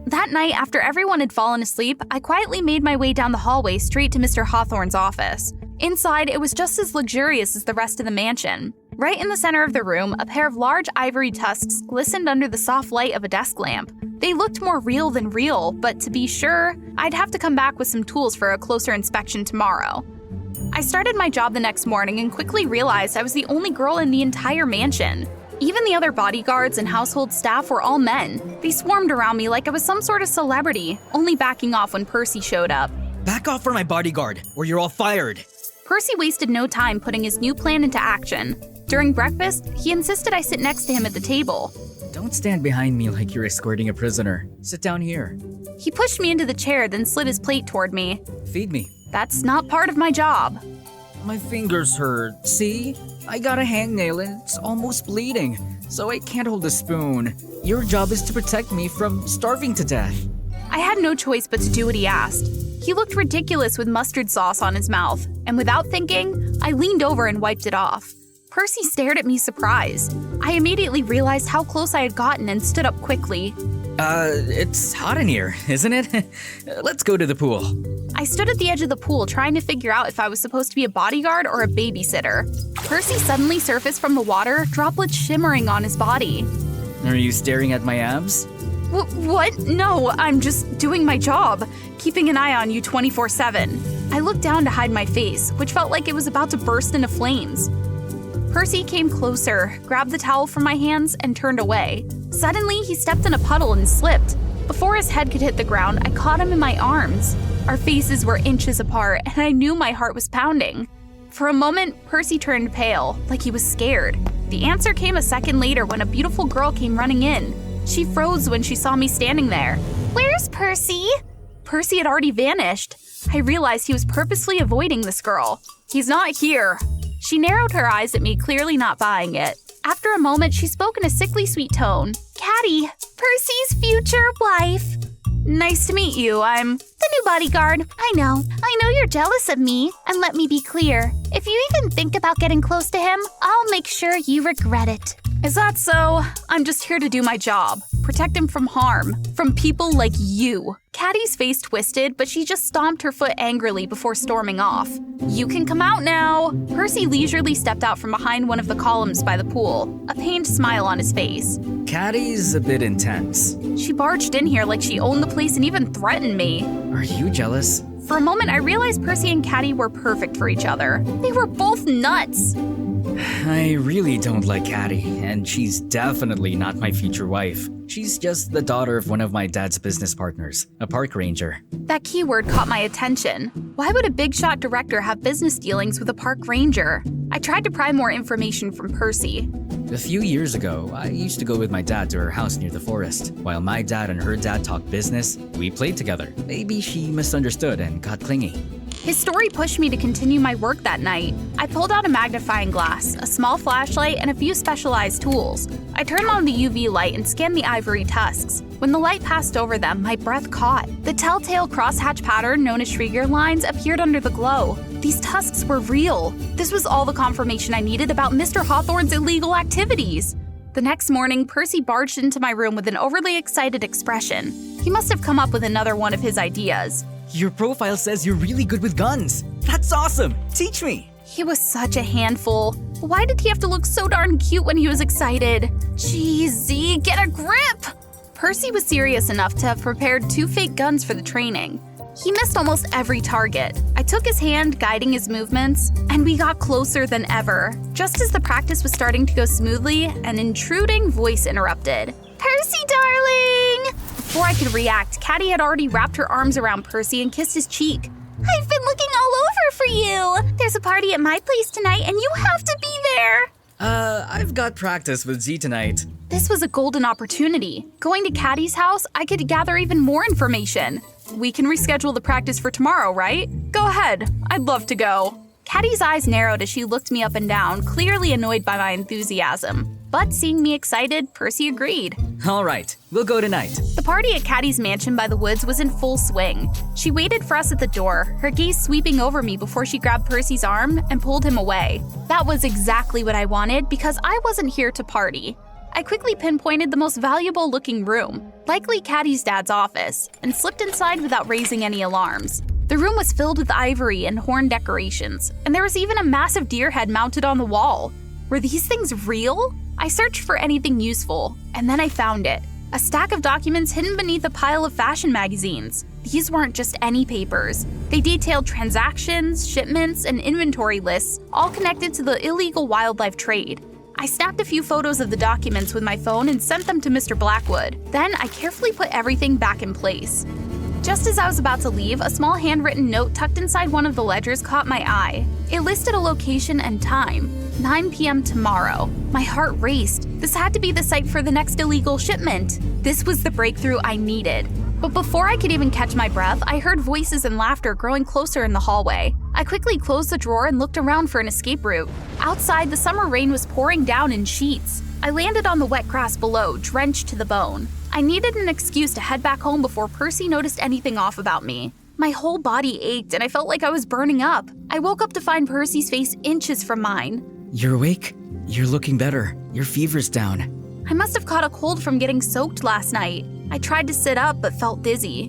That night, after everyone had fallen asleep, I quietly made my way down the hallway straight to Mr. Hawthorne's office. Inside, it was just as luxurious as the rest of the mansion. Right in the center of the room, a pair of large ivory tusks glistened under the soft light of a desk lamp. They looked more real than real, but to be sure, I'd have to come back with some tools for a closer inspection tomorrow. I started my job the next morning and quickly realized I was the only girl in the entire mansion. Even the other bodyguards and household staff were all men. They swarmed around me like I was some sort of celebrity, only backing off when Percy showed up. Back off from my bodyguard, or you're all fired. Percy wasted no time putting his new plan into action. During breakfast, he insisted I sit next to him at the table. Don't stand behind me like you're escorting a prisoner. Sit down here. He pushed me into the chair, then slid his plate toward me. Feed me. That's not part of my job. My fingers hurt. See? I got a hangnail and it's almost bleeding, so I can't hold a spoon. Your job is to protect me from starving to death. I had no choice but to do what he asked. He looked ridiculous with mustard sauce on his mouth, and without thinking, I leaned over and wiped it off. Percy stared at me surprised. I immediately realized how close I had gotten and stood up quickly. It's hot in here, isn't it? Let's go to the pool. I stood at the edge of the pool trying to figure out if I was supposed to be a bodyguard or a babysitter. Percy suddenly surfaced from the water, droplets shimmering on his body. Are you staring at my abs? What? No, I'm just doing my job, keeping an eye on you 24/7. I looked down to hide my face, which felt like it was about to burst into flames. Percy came closer, grabbed the towel from my hands, and turned away. Suddenly, he stepped in a puddle and slipped. Before his head could hit the ground, I caught him in my arms. Our faces were inches apart, and I knew my heart was pounding. For a moment, Percy turned pale, like he was scared. The answer came a second later when a beautiful girl came running in. She froze when she saw me standing there. Where's Percy? Percy had already vanished. I realized he was purposely avoiding this girl. He's not here. She narrowed her eyes at me, clearly not buying it. After a moment, she spoke in a sickly sweet tone. Caddy, Percy's future wife. Nice to meet you. I'm the new bodyguard. I know you're jealous of me. And let me be clear, if you even think about getting close to him, I'll make sure you regret it. Is that so? I'm just here to do my job. Protect him from harm. From people like you. Caddy's face twisted, but she just stomped her foot angrily before storming off. You can come out now. Percy leisurely stepped out from behind one of the columns by the pool, a pained smile on his face. Caddy's a bit intense. She barged in here like she owned the place and even threatened me. Are you jealous? For a moment, I realized Percy and Caddy were perfect for each other. They were both nuts. I really don't like Caddy, and she's definitely not my future wife. She's just the daughter of one of my dad's business partners, a park ranger. That keyword caught my attention. Why would a big shot director have business dealings with a park ranger? I tried to pry more information from Percy. A few years ago, I used to go with my dad to her house near the forest. While my dad and her dad talked business, we played together. Maybe she misunderstood and got clingy. His story pushed me to continue my work that night. I pulled out a magnifying glass, a small flashlight, and a few specialized tools. I turned on the UV light and scanned the ivory tusks. When the light passed over them, my breath caught. The telltale crosshatch pattern known as Schrieger lines appeared under the glow. These tusks were real. This was all the confirmation I needed about Mr. Hawthorne's illegal activities. The next morning, Percy barged into my room with an overly excited expression. He must have come up with another one of his ideas. Your profile says you're really good with guns. That's awesome. Teach me. He was such a handful. Why did he have to look so darn cute when he was excited? Jeez, Z, get a grip! Percy was serious enough to have prepared 2 fake guns for the training. He missed almost every target. I took his hand, guiding his movements, and we got closer than ever. Just as the practice was starting to go smoothly, an intruding voice interrupted. Percy, darling! Before I could react, Caddy had already wrapped her arms around Percy and kissed his cheek. I've been looking all over for you! There's a party at my place tonight and you have to be there! I've got practice with Z tonight. This was a golden opportunity. Going to Caddy's house, I could gather even more information. We can reschedule the practice for tomorrow, right? Go ahead. I'd love to go. Caddy's eyes narrowed as she looked me up and down, clearly annoyed by my enthusiasm. But seeing me excited, Percy agreed. All right, we'll go tonight. The party at Caddy's mansion by the woods was in full swing. She waited for us at the door, her gaze sweeping over me before she grabbed Percy's arm and pulled him away. That was exactly what I wanted because I wasn't here to party. I quickly pinpointed the most valuable-looking room, likely Caddy's dad's office, and slipped inside without raising any alarms. The room was filled with ivory and horn decorations, and there was even a massive deer head mounted on the wall. Were these things real? I searched for anything useful, and then I found it. A stack of documents hidden beneath a pile of fashion magazines. These weren't just any papers. They detailed transactions, shipments, and inventory lists, all connected to the illegal wildlife trade. I snapped a few photos of the documents with my phone and sent them to Mr. Blackwood. Then I carefully put everything back in place. Just as I was about to leave, a small handwritten note tucked inside one of the ledgers caught my eye. It listed a location and time, 9 p.m. tomorrow. My heart raced. This had to be the site for the next illegal shipment. This was the breakthrough I needed. But before I could even catch my breath, I heard voices and laughter growing closer in the hallway. I quickly closed the drawer and looked around for an escape route. Outside, the summer rain was pouring down in sheets. I landed on the wet grass below, drenched to the bone. I needed an excuse to head back home before Percy noticed anything off about me. My whole body ached and I felt like I was burning up. I woke up to find Percy's face inches from mine. You're awake? You're looking better. Your fever's down. I must have caught a cold from getting soaked last night. I tried to sit up but felt dizzy.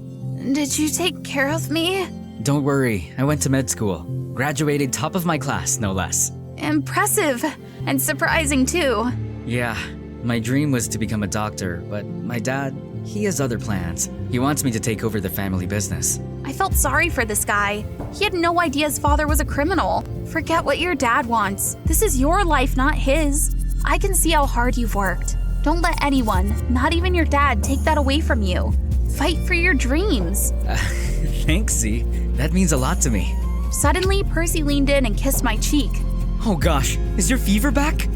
Did you take care of me? Don't worry, I went to med school. Graduated top of my class, no less. Impressive. And surprising too. Yeah, my dream was to become a doctor, but my dad, he has other plans. He wants me to take over the family business. I felt sorry for this guy. He had no idea his father was a criminal. Forget what your dad wants. This is your life, not his. I can see how hard you've worked. Don't let anyone, not even your dad, take that away from you. Fight for your dreams. Thanks, Z. That means a lot to me. Suddenly, Percy leaned in and kissed my cheek. Oh gosh, is your fever back?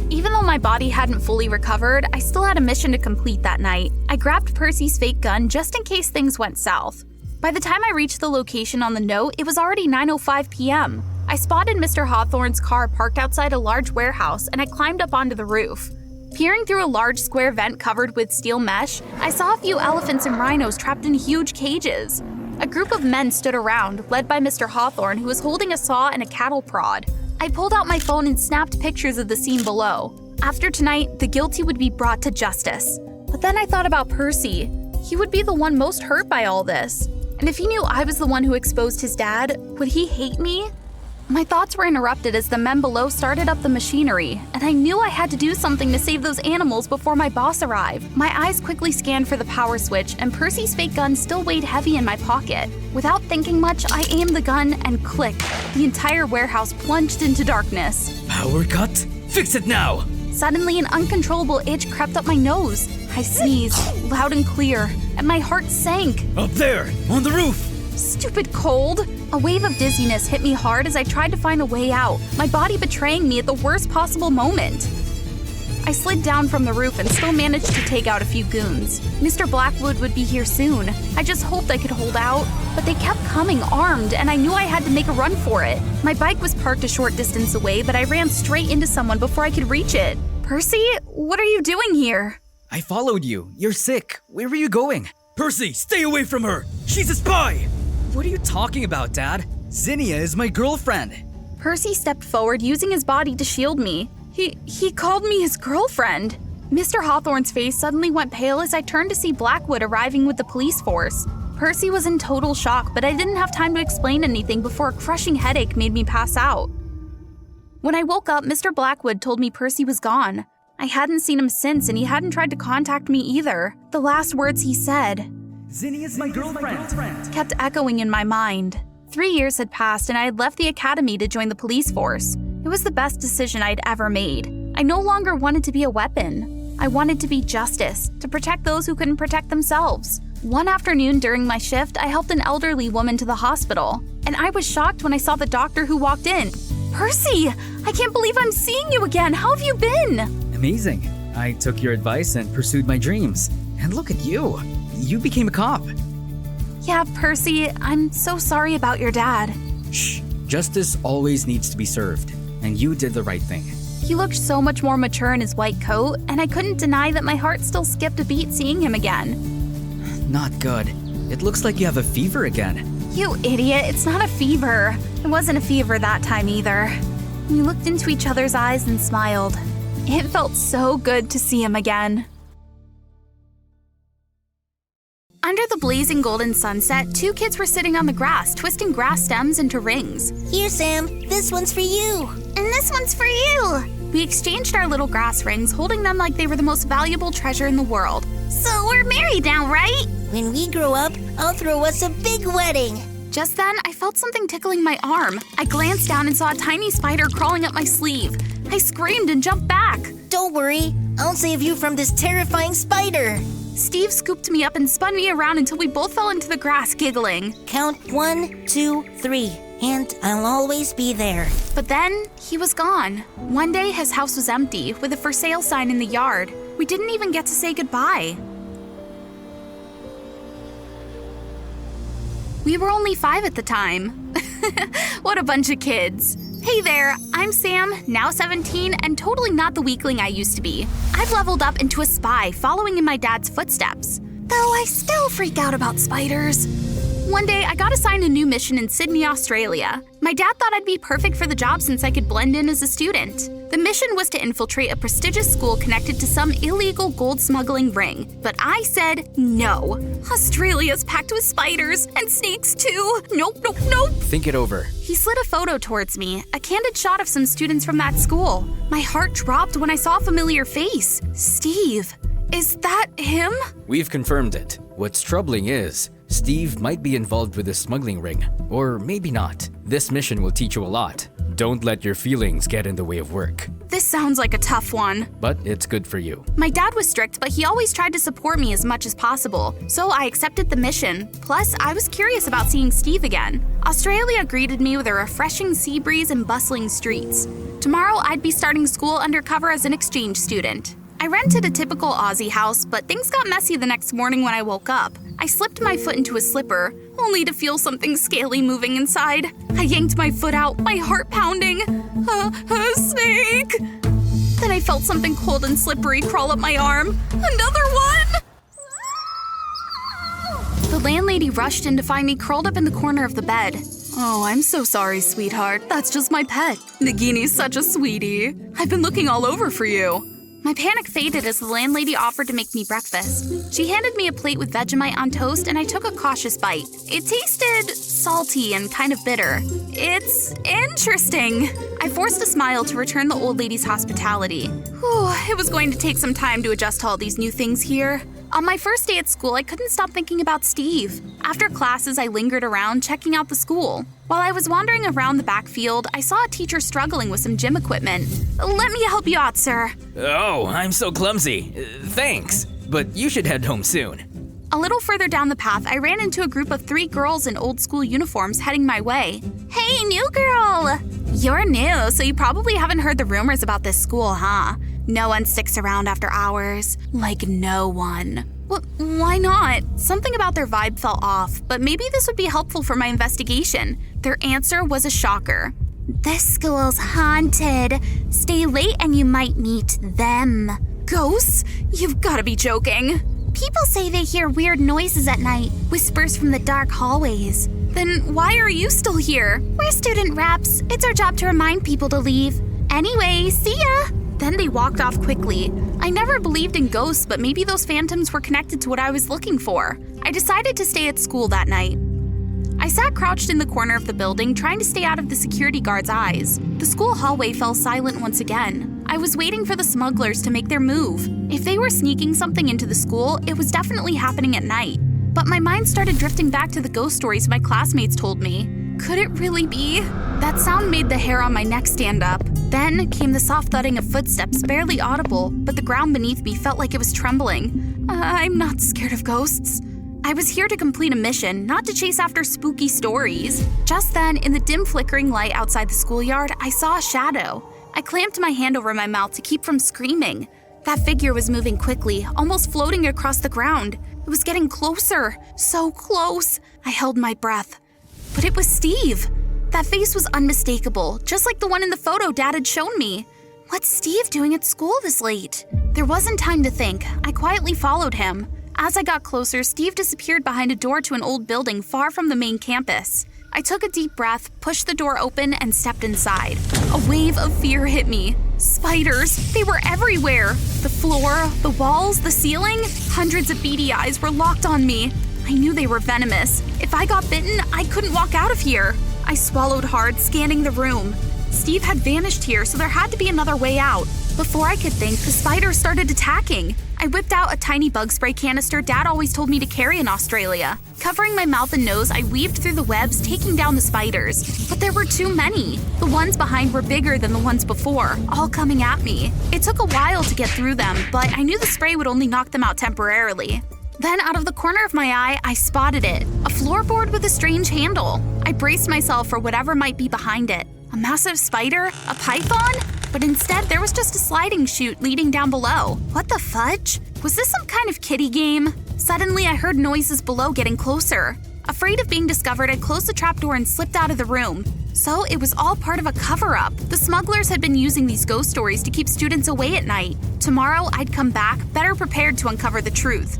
Even though my body hadn't fully recovered, I still had a mission to complete that night. I grabbed Percy's fake gun just in case things went south. By the time I reached the location on the note, it was already 9:05 p.m. I spotted Mr. Hawthorne's car parked outside a large warehouse, and I climbed up onto the roof. Peering through a large square vent covered with steel mesh, I saw a few elephants and rhinos trapped in huge cages. A group of men stood around, led by Mr. Hawthorne, who was holding a saw and a cattle prod. I pulled out my phone and snapped pictures of the scene below. After tonight, the guilty would be brought to justice. But then I thought about Percy. He would be the one most hurt by all this. And if he knew I was the one who exposed his dad, would he hate me? My thoughts were interrupted as the men below started up the machinery, and I knew I had to do something to save those animals before my boss arrived. My eyes quickly scanned for the power switch, and Percy's fake gun still weighed heavy in my pocket. Without thinking much, I aimed the gun and click. The entire warehouse plunged into darkness. Power cut? Fix it now! Suddenly, an uncontrollable itch crept up my nose. I sneezed, loud and clear, and my heart sank. Up there, on the roof! Stupid cold! A wave of dizziness hit me hard as I tried to find a way out, my body betraying me at the worst possible moment. I slid down from the roof and still managed to take out a few goons. Mr. Blackwood would be here soon. I just hoped I could hold out, but they kept coming armed, and I knew I had to make a run for it. My bike was parked a short distance away, but I ran straight into someone before I could reach it. Percy, what are you doing here? I followed you. You're sick. Where were you going? Percy, stay away from her! She's a spy! What are you talking about, Dad? Zinnia is my girlfriend. Percy stepped forward, using his body to shield me. He called me his girlfriend. Mr. Hawthorne's face suddenly went pale as I turned to see Blackwood arriving with the police force. Percy was in total shock, but I didn't have time to explain anything before a crushing headache made me pass out. When I woke up, Mr. Blackwood told me Percy was gone. I hadn't seen him since, and he hadn't tried to contact me either. The last words he said, Zinnia's my girlfriend, kept echoing in my mind. 3 years had passed, and I had left the academy to join the police force. It was the best decision I'd ever made. I no longer wanted to be a weapon. I wanted to be justice, to protect those who couldn't protect themselves. One afternoon during my shift, I helped an elderly woman to the hospital, and I was shocked when I saw the doctor who walked in. Percy, I can't believe I'm seeing you again. How have you been? Amazing. I took your advice and pursued my dreams. And look at you. You became a cop. Yeah, Percy, I'm so sorry about your dad. Shh. Justice always needs to be served, and you did the right thing. He looked so much more mature in his white coat, and I couldn't deny that my heart still skipped a beat seeing him again. Not good. It looks like you have a fever again. You idiot, it's not a fever. It wasn't a fever that time either. We looked into each other's eyes and smiled. It felt so good to see him again. Under the blazing golden sunset, 2 kids were sitting on the grass, twisting grass stems into rings. Here, Sam. This one's for you. And this one's for you. We exchanged our little grass rings, holding them like they were the most valuable treasure in the world. So we're married now, right? When we grow up, I'll throw us a big wedding. Just then, I felt something tickling my arm. I glanced down and saw a tiny spider crawling up my sleeve. I screamed and jumped back. Don't worry. I'll save you from this terrifying spider. Steve scooped me up and spun me around until we both fell into the grass, giggling. Count 1, 2, 3, and I'll always be there. But then, he was gone. One day, his house was empty, with a for sale sign in the yard. We didn't even get to say goodbye. We were only 5 at the time. What a bunch of kids. Hey there, I'm Sam, now 17, and totally not the weakling I used to be. I've leveled up into a spy, following in my dad's footsteps. Though I still freak out about spiders. One day, I got assigned a new mission in Sydney, Australia. My dad thought I'd be perfect for the job since I could blend in as a student. The mission was to infiltrate a prestigious school connected to some illegal gold smuggling ring. But I said no. Australia's packed with spiders and snakes too. Nope, nope, nope. Think it over. He slid a photo towards me, a candid shot of some students from that school. My heart dropped when I saw a familiar face. Steve. Is that him? We've confirmed it. What's troubling is, Steve might be involved with the smuggling ring, or maybe not. This mission will teach you a lot. Don't let your feelings get in the way of work. This sounds like a tough one. But it's good for you. My dad was strict, but he always tried to support me as much as possible, so I accepted the mission. Plus, I was curious about seeing Steve again. Australia greeted me with a refreshing sea breeze and bustling streets. Tomorrow, I'd be starting school undercover as an exchange student. I rented a typical Aussie house, but things got messy the next morning when I woke up. I slipped my foot into a slipper, only to feel something scaly moving inside. I yanked my foot out, my heart pounding. A snake! Then I felt something cold and slippery crawl up my arm. Another one! The landlady rushed in to find me curled up in the corner of the bed. Oh, I'm so sorry, sweetheart. That's just my pet. Nagini's such a sweetie. I've been looking all over for you. My panic faded as the landlady offered to make me breakfast. She handed me a plate with Vegemite on toast and I took a cautious bite. It tasted salty and kind of bitter. It's interesting. I forced a smile to return the old lady's hospitality. Whew, it was going to take some time to adjust to all these new things here. On my first day at school, I couldn't stop thinking about Steve. After classes, I lingered around, checking out the school. While I was wandering around the backfield, I saw a teacher struggling with some gym equipment. Let me help you out, sir. Oh, I'm so clumsy. Thanks, but you should head home soon. A little further down the path, I ran into a group of 3 girls in old school uniforms heading my way. Hey, new girl! You're new, so you probably haven't heard the rumors about this school, huh? No one sticks around after hours. Like, no one. Well, why not? Something about their vibe felt off, but maybe this would be helpful for my investigation. Their answer was a shocker. This school's haunted. Stay late and you might meet them. Ghosts? You've gotta be joking. People say they hear weird noises at night, whispers from the dark hallways. Then why are you still here? We're student reps. It's our job to remind people to leave. Anyway, see ya! Then they walked off quickly. I never believed in ghosts, but maybe those phantoms were connected to what I was looking for. I decided to stay at school that night. I sat crouched in the corner of the building, trying to stay out of the security guard's eyes. The school hallway fell silent once again. I was waiting for the smugglers to make their move. If they were sneaking something into the school, it was definitely happening at night. But my mind started drifting back to the ghost stories my classmates told me. Could it really be? That sound made the hair on my neck stand up. Then came the soft thudding of footsteps, barely audible, but the ground beneath me felt like it was trembling. I'm not scared of ghosts. I was here to complete a mission, not to chase after spooky stories. Just then, in the dim flickering light outside the schoolyard, I saw a shadow. I clamped my hand over my mouth to keep from screaming. That figure was moving quickly, almost floating across the ground. It was getting closer, so close. I held my breath. But it was Steve. That face was unmistakable, just like the one in the photo Dad had shown me. What's Steve doing at school this late? There wasn't time to think. I quietly followed him. As I got closer, Steve disappeared behind a door to an old building far from the main campus. I took a deep breath, pushed the door open, and stepped inside. A wave of fear hit me. Spiders, they were everywhere. The floor, the walls, the ceiling. Hundreds of beady eyes were locked on me. I knew they were venomous. If I got bitten, I couldn't walk out of here. I swallowed hard, scanning the room. Steve had vanished here, so there had to be another way out. Before I could think, the spiders started attacking. I whipped out a tiny bug spray canister Dad always told me to carry in Australia. Covering my mouth and nose, I weaved through the webs, taking down the spiders. But there were too many. The ones behind were bigger than the ones before, all coming at me. It took a while to get through them, but I knew the spray would only knock them out temporarily. Then, out of the corner of my eye, I spotted it. A floorboard with a strange handle. I braced myself for whatever might be behind it. A massive spider? A python? But instead, there was just a sliding chute leading down below. What the fudge? Was this some kind of kiddie game? Suddenly, I heard noises below getting closer. Afraid of being discovered, I closed the trapdoor and slipped out of the room. So, it was all part of a cover-up. The smugglers had been using these ghost stories to keep students away at night. Tomorrow, I'd come back, better prepared to uncover the truth.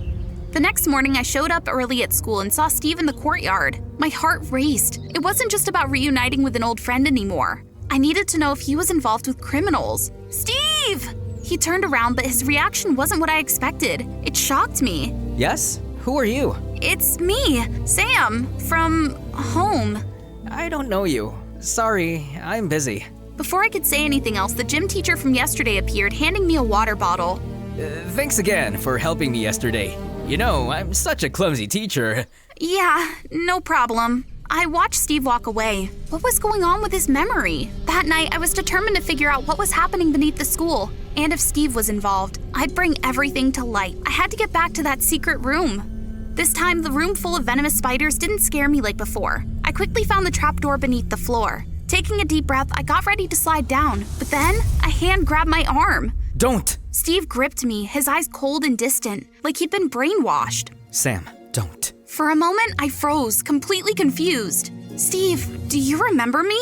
The next morning, I showed up early at school and saw Steve in the courtyard. My heart raced. It wasn't just about reuniting with an old friend anymore. I needed to know if he was involved with criminals. Steve! He turned around, but his reaction wasn't what I expected. It shocked me. Yes? Who are you? It's me, Sam, from home. I don't know you. Sorry, I'm busy. Before I could say anything else, the gym teacher from yesterday appeared, handing me a water bottle. Thanks again for helping me yesterday. You know, I'm such a clumsy teacher. Yeah, no problem. I watched Steve walk away. What was going on with his memory? That night, I was determined to figure out what was happening beneath the school. And if Steve was involved, I'd bring everything to light. I had to get back to that secret room. This time, the room full of venomous spiders didn't scare me like before. I quickly found the trapdoor beneath the floor. Taking a deep breath, I got ready to slide down, but then a hand grabbed my arm. Don't! Steve gripped me, his eyes cold and distant, like he'd been brainwashed. Sam, don't. For a moment, I froze, completely confused. Steve, do you remember me?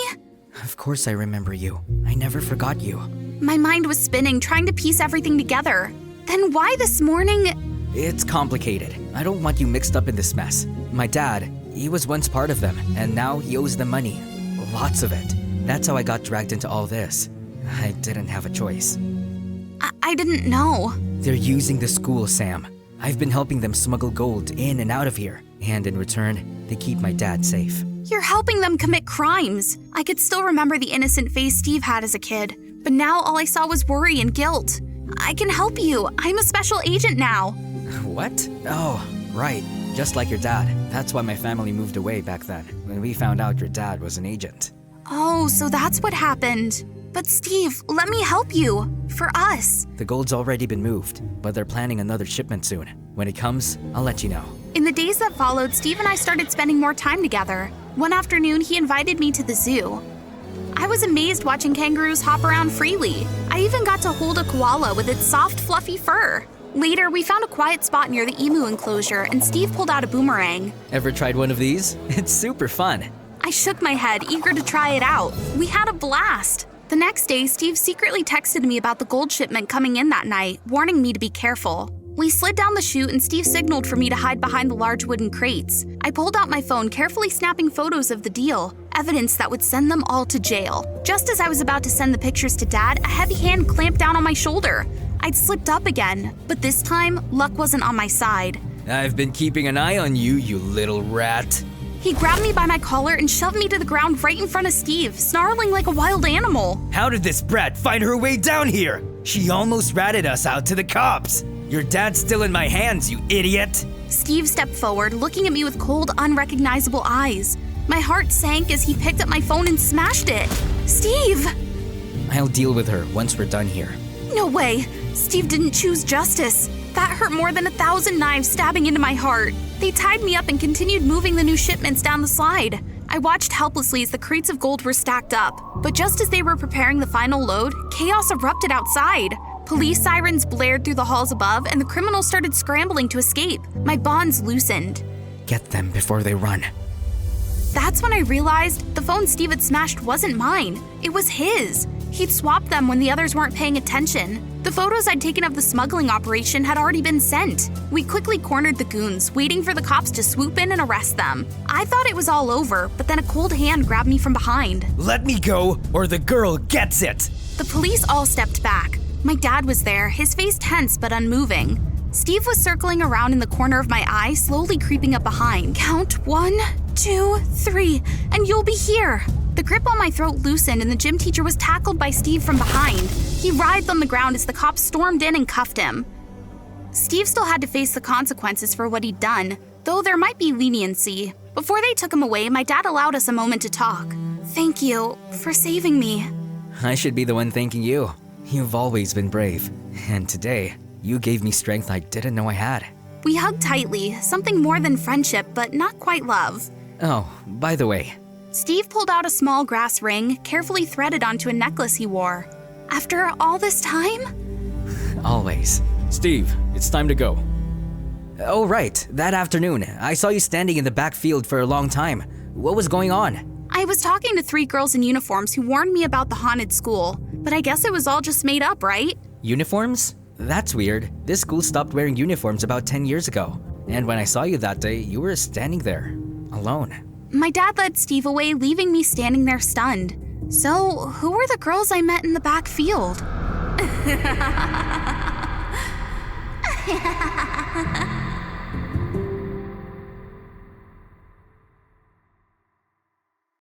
Of course I remember you. I never forgot you. My mind was spinning, trying to piece everything together. Then why this morning? It's complicated. I don't want you mixed up in this mess. My dad, he was once part of them, and now he owes them money. Lots of it. That's how I got dragged into all this. I didn't have a choice. I didn't know. They're using the school, Sam. I've been helping them smuggle gold in and out of here, and in return, they keep my dad safe. You're helping them commit crimes. I could still remember the innocent face Steve had as a kid, but now all I saw was worry and guilt. I can help you. I'm a special agent now. What? Oh, right. Just like your dad. That's why my family moved away back then, when we found out your dad was an agent. Oh, so that's what happened. But Steve, let me help you. For us. The gold's already been moved, but they're planning another shipment soon. When it comes, I'll let you know. In the days that followed, Steve and I started spending more time together. One afternoon, he invited me to the zoo. I was amazed watching kangaroos hop around freely. I even got to hold a koala with its soft, fluffy fur. Later, we found a quiet spot near the emu enclosure, and Steve pulled out a boomerang. Ever tried one of these? It's super fun. I shook my head, eager to try it out. We had a blast. The next day, Steve secretly texted me about the gold shipment coming in that night, warning me to be careful. We slid down the chute and Steve signaled for me to hide behind the large wooden crates. I pulled out my phone, carefully snapping photos of the deal, evidence that would send them all to jail. Just as I was about to send the pictures to Dad, a heavy hand clamped down on my shoulder. I'd slipped up again, but this time, luck wasn't on my side. I've been keeping an eye on you, you little rat. He grabbed me by my collar and shoved me to the ground right in front of Steve, snarling like a wild animal. How did this brat find her way down here? She almost ratted us out to the cops. Your dad's still in my hands, you idiot. Steve stepped forward, looking at me with cold, unrecognizable eyes. My heart sank as he picked up my phone and smashed it. Steve! I'll deal with her once we're done here. No way. Steve didn't choose justice. That hurt more than 1,000 knives stabbing into my heart. They tied me up and continued moving the new shipments down the slide. I watched helplessly as the crates of gold were stacked up. But just as they were preparing the final load, chaos erupted outside. Police sirens blared through the halls above, and the criminals started scrambling to escape. My bonds loosened. Get them before they run. That's when I realized the phone Steve had smashed wasn't mine. It was his. He'd swapped them when the others weren't paying attention. The photos I'd taken of the smuggling operation had already been sent. We quickly cornered the goons, waiting for the cops to swoop in and arrest them. I thought it was all over, but then a cold hand grabbed me from behind. Let me go, or the girl gets it! The police all stepped back. My dad was there, his face tense but unmoving. Steve was circling around in the corner of my eye, slowly creeping up behind. Count 1, 2, 3, and you'll be here. The grip on my throat loosened and the gym teacher was tackled by Steve from behind. He writhed on the ground as the cops stormed in and cuffed him. Steve still had to face the consequences for what he'd done, though there might be leniency. Before they took him away, my dad allowed us a moment to talk. Thank you for saving me. I should be the one thanking you. You've always been brave, and today, you gave me strength I didn't know I had. We hugged tightly, something more than friendship, but not quite love. Oh, by the way. Steve pulled out a small brass ring, carefully threaded onto a necklace he wore. After all this time? Always. Steve, it's time to go. Oh, right. That afternoon, I saw you standing in the back field for a long time. What was going on? I was talking to 3 girls in uniforms who warned me about the haunted school, but I guess it was all just made up, right? Uniforms? That's weird. This school stopped wearing uniforms about 10 years ago. And when I saw you that day, you were standing there, alone. My dad led Steve away, leaving me standing there stunned. So, who were the girls I met in the back field?